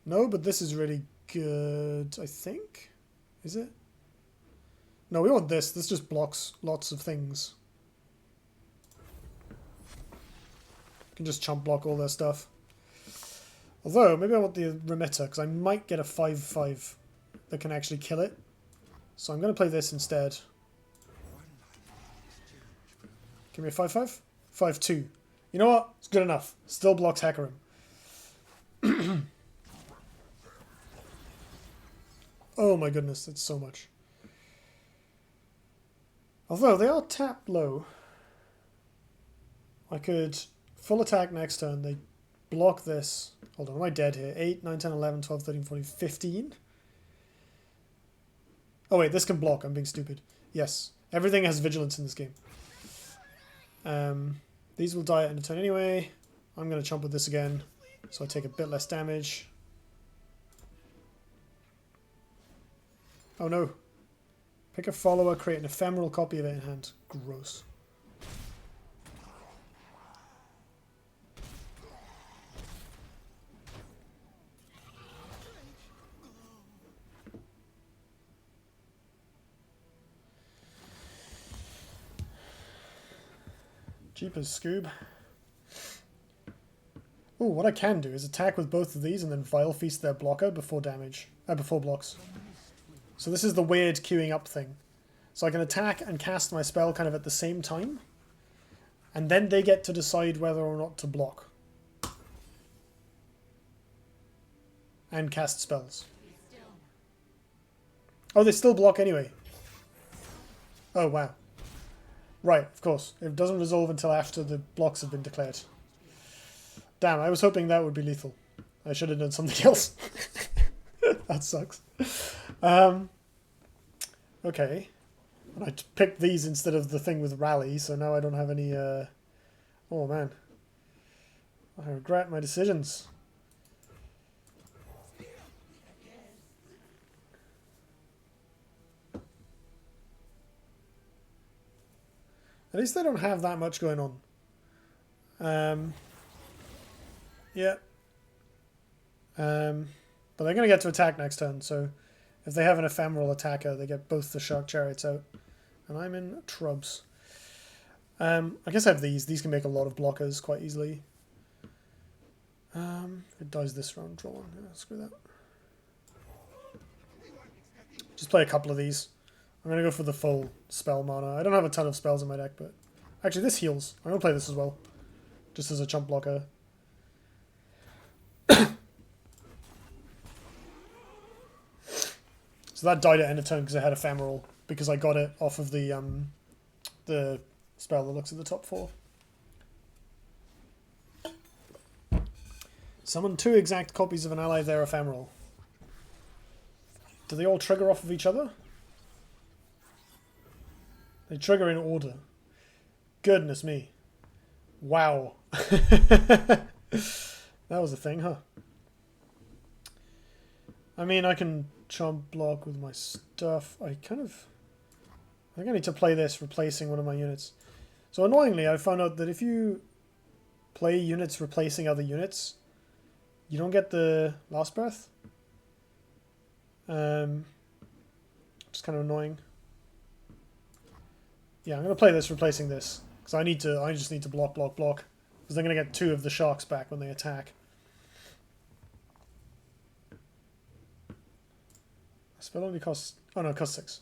No, but this is really good, I think. Is it? No, we want this. This just blocks lots of things. Can just chump block all their stuff. Although, maybe I want the Remitter, because I might get a 5/5 that can actually kill it. So I'm going to play this instead. Give me a 5/5? 5/2. You know what? It's good enough. Still blocks Hecarim. Oh my goodness, that's so much. Although, they are tapped low. I could full attack next turn. They block this. Hold on, am I dead here? 8, 9, 10, 11, 12, 13, 14, 15? Oh wait, this can block. I'm being stupid. Yes. Everything has vigilance in this game. These will die at end of turn anyway. I'm going to chomp with this again, so I take a bit less damage. Oh no. Pick a follower, create an ephemeral copy of it in hand. Gross. Jeepers, Scoob. Ooh, what I can do is attack with both of these and then Vile Feast their blocker before damage. Before blocks. So this is the weird queuing up thing. So I can attack and cast my spell kind of at the same time. And then they get to decide whether or not to block. And cast spells. Oh, they still block anyway. Oh, wow. Right, of course. It doesn't resolve until after the blocks have been declared. Damn, I was hoping that would be lethal. I should have done something else. That sucks. Okay. And I picked these instead of the thing with Rally, so now I don't have any... Oh, man. I regret my decisions. At least they don't have that much going on. Yeah. But they're going to get to attack next turn, so if they have an ephemeral attacker, they get both the Shark Chariots out. And I'm in trubs. I guess I have these. These can make a lot of blockers quite easily. It dies this round. Draw one. Yeah, screw that. Just play a couple of these. I'm going to go for the full spell mana. I don't have a ton of spells in my deck, but... Actually, this heals. I'm going to play this as well. Just as a chump blocker. So that died at end of turn because I had Ephemeral. Because I got it off of the spell that looks at the top 4. Summon 2 exact copies of an ally of their Ephemeral. Do they all trigger off of each other? They trigger in order. Goodness me. Wow. That was a thing, huh? I mean, I can chomp block with my stuff. I think I need to play this, replacing one of my units. So annoyingly, I found out that if you play units replacing other units, you don't get the Last Breath. Just kind of annoying. Yeah, I'm going to play this replacing this. Because I just need to block. Because they're going to get 2 of the sharks back when they attack. Spell only costs... Oh no, it costs 6.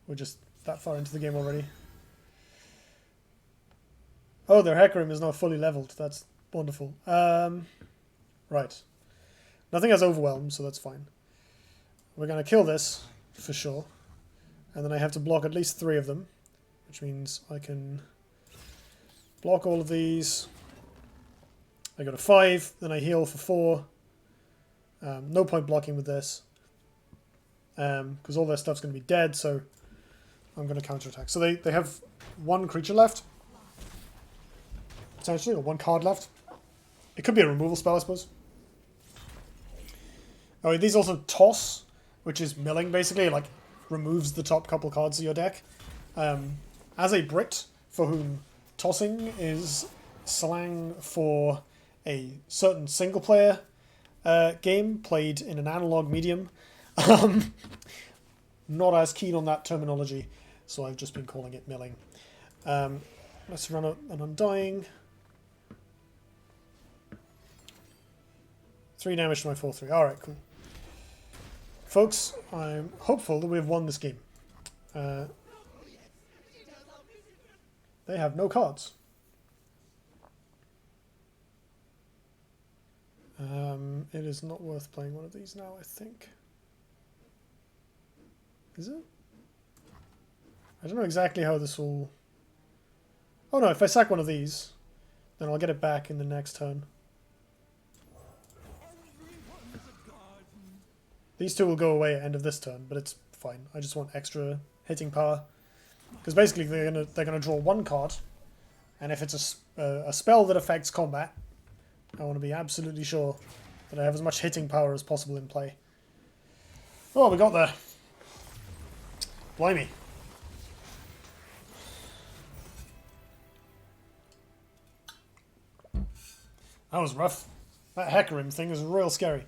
We're just that far into the game already. Oh, their Hecarim is now fully leveled. That's wonderful. Right. Nothing has Overwhelm, so that's fine. We're going to kill this, for sure. And then I have to block at least 3 of them. Which means I can block all of these. I go to 5, then I heal for 4. No point blocking with this. Because all their stuff's going to be dead, so I'm going to counterattack. So they have 1 creature left. Potentially, or 1 card left. It could be a removal spell, I suppose. Oh, these also toss, which is milling, basically. It, like, removes the top couple cards of your deck. As a Brit, for whom tossing is slang for a certain single-player game played in an analog medium, not as keen on that terminology, so I've just been calling it milling. Let's run an Undying. 3 damage to my 4/3. Alright, cool. Folks, I'm hopeful that we've won this game. They have no cards. It is not worth playing one of these now, I think. Is it? I don't know exactly how this will... Oh no, if I sack one of these, then I'll get it back in the next turn. These 2 will go away at the end of this turn, but it's fine. I just want extra hitting power. Because basically they're gonna draw 1 card, and if it's a spell that affects combat, I want to be absolutely sure that I have as much hitting power as possible in play. Oh, we got there. Blimey. That was rough. That Hecarim thing is real scary.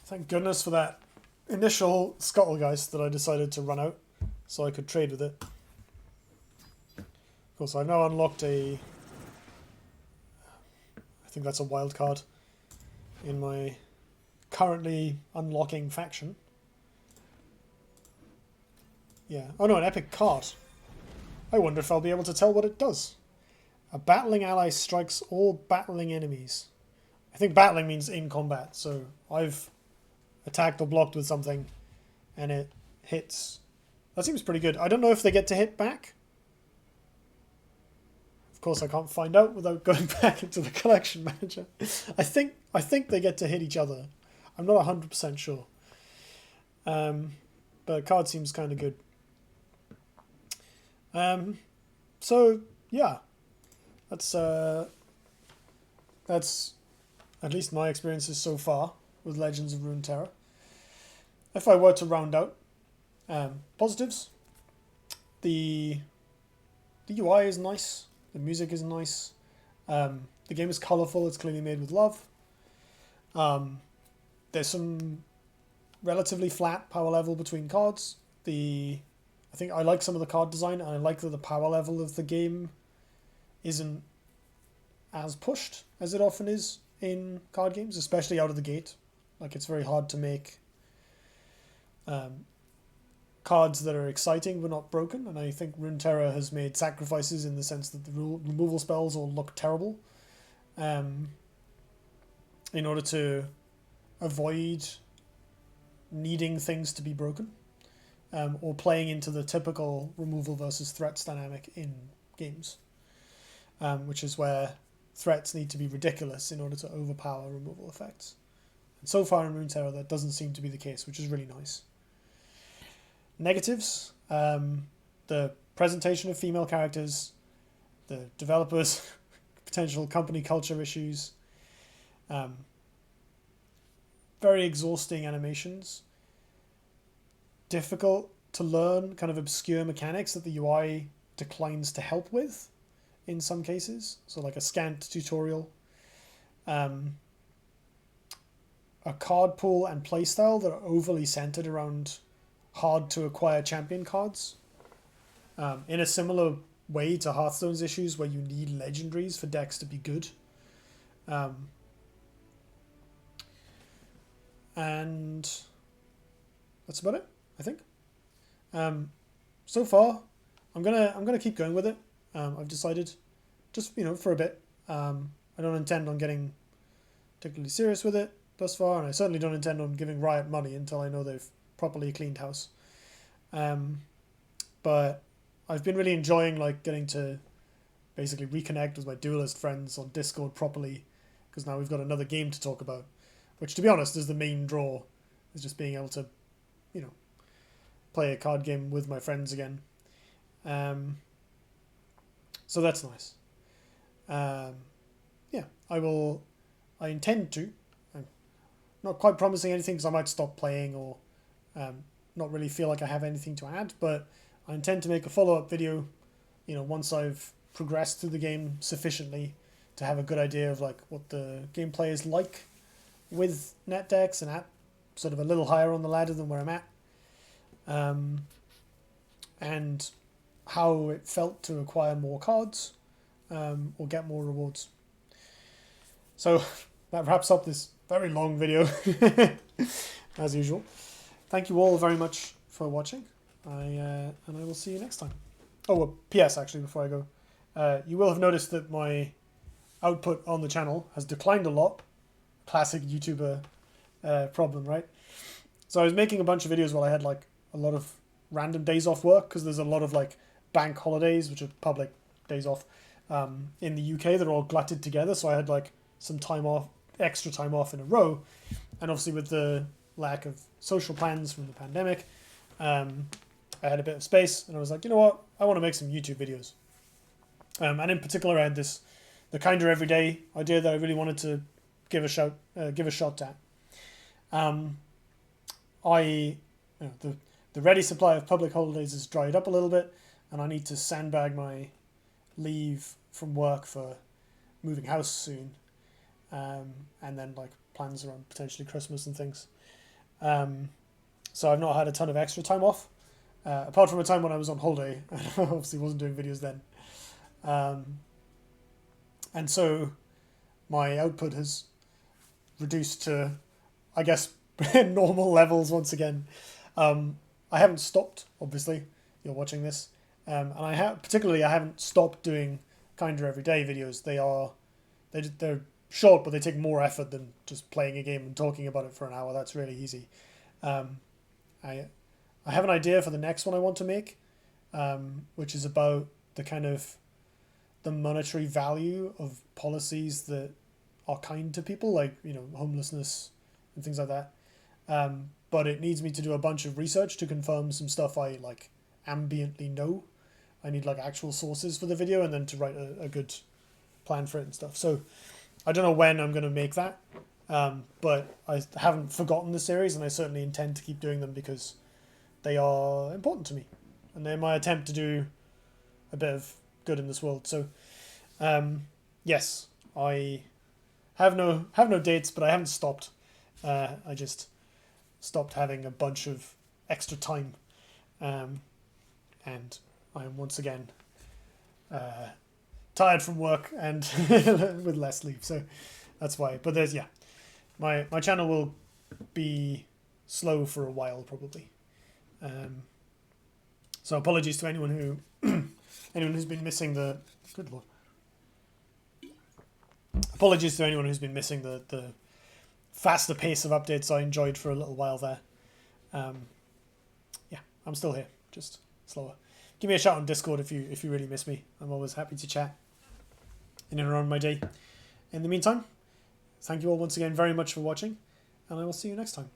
Thank goodness for that initial Scuttlegeist that I decided to run out so I could trade with it. Of course, I've now unlocked I think that's a wild card in my currently unlocking faction. Yeah. Oh no, an epic card. I wonder if I'll be able to tell what it does. A battling ally strikes all battling enemies. I think battling means in combat, so I've attacked or blocked with something and it hits. That seems pretty good. I don't know if they get to hit back. Of course, I can't find out without going back into the collection manager. I think they get to hit each other. I'm not 100% sure. But the card seems kind of good. So yeah, that's at least my experiences so far with Legends of Runeterra. If I were to round out positives, the UI is nice, the music is nice, the game is colourful, it's clearly made with love. There's some relatively flat power level between cards. I think I like some of the card design, and I like that the power level of the game isn't as pushed as it often is in card games, especially out of the gate. Like, it's very hard to make cards that are exciting but not broken, and I think Runeterra has made sacrifices in the sense that the removal spells all look terrible in order to avoid needing things to be broken. Or playing into the typical removal versus threats dynamic in games, which is where threats need to be ridiculous in order to overpower removal effects. And so far in Runeterra, that doesn't seem to be the case, which is really nice. Negatives, the presentation of female characters, the developers' potential company culture issues, very exhausting animations, difficult to learn kind of obscure mechanics that the UI declines to help with in some cases. So like a scant tutorial. a card pool and playstyle that are overly centered around hard to acquire champion cards. In a similar way to Hearthstone's issues where you need legendaries for decks to be good. And that's about it, I think. So far, I'm gonna keep going with it. I've decided, just for a bit. I don't intend on getting particularly serious with it thus far, and I certainly don't intend on giving Riot money until I know they've properly cleaned house. But I've been really enjoying getting to basically reconnect with my duelist friends on Discord properly, because now we've got another game to talk about, which, to be honest, is the main draw, is just being able to, play a card game with my friends again. So that's nice. Yeah, I intend to. I'm not quite promising anything because I might stop playing or not really feel like I have anything to add, but I intend to make a follow-up video, once I've progressed through the game sufficiently to have a good idea of what the gameplay is like with net decks and at sort of a little higher on the ladder than where I'm at. And how it felt to acquire more cards or get more rewards. So that wraps up this very long video, as usual. Thank you all very much for watching. And I will see you next time. Oh, a PS actually before I go. You will have noticed that my output on the channel has declined a lot. Classic YouTuber problem, right? So I was making a bunch of videos while I had a lot of random days off work, because there's a lot of bank holidays, which are public days off in the UK. They're all glutted together, so I had some time off, extra time off in a row. And obviously with the lack of social plans from the pandemic, I had a bit of space, and I was like, you know what, I want to make some YouTube videos. And in particular, I had the Kinder Everyday idea that I really wanted to give a shot at. The ready supply of public holidays has dried up a little bit, and I need to sandbag my leave from work for moving house soon, and then plans around potentially Christmas and things. So I've not had a ton of extra time off, apart from a time when I was on holiday. I obviously wasn't doing videos then. And so my output has reduced to, I guess, normal levels once again. I haven't stopped, obviously. You're watching this. And I haven't stopped doing Kinder Everyday videos. They're short, but they take more effort than just playing a game and talking about it for an hour. That's really easy. I have an idea for the next one I want to make, which is about the monetary value of policies that are kind to people, homelessness and things like that. But it needs me to do a bunch of research to confirm some stuff I ambiently know. I need actual sources for the video, and then to write a good plan for it and stuff. So I don't know when I'm going to make that, but I haven't forgotten the series, and I certainly intend to keep doing them because they are important to me, and they're my attempt to do a bit of good in this world. So yes, I have no dates, but I haven't stopped. I just stopped having a bunch of extra time, and I am once again tired from work and with less sleep, so that's why. But my channel will be slow for a while probably. So apologies to anyone who's been missing the good lord. Apologies to anyone who's been missing the faster pace of updates I enjoyed for a little while there. Yeah, I'm still here, just slower. Give me a shout on Discord if you really miss me. I'm always happy to chat in and around my day. In the meantime, thank you all once again very much for watching, and I will see you next time.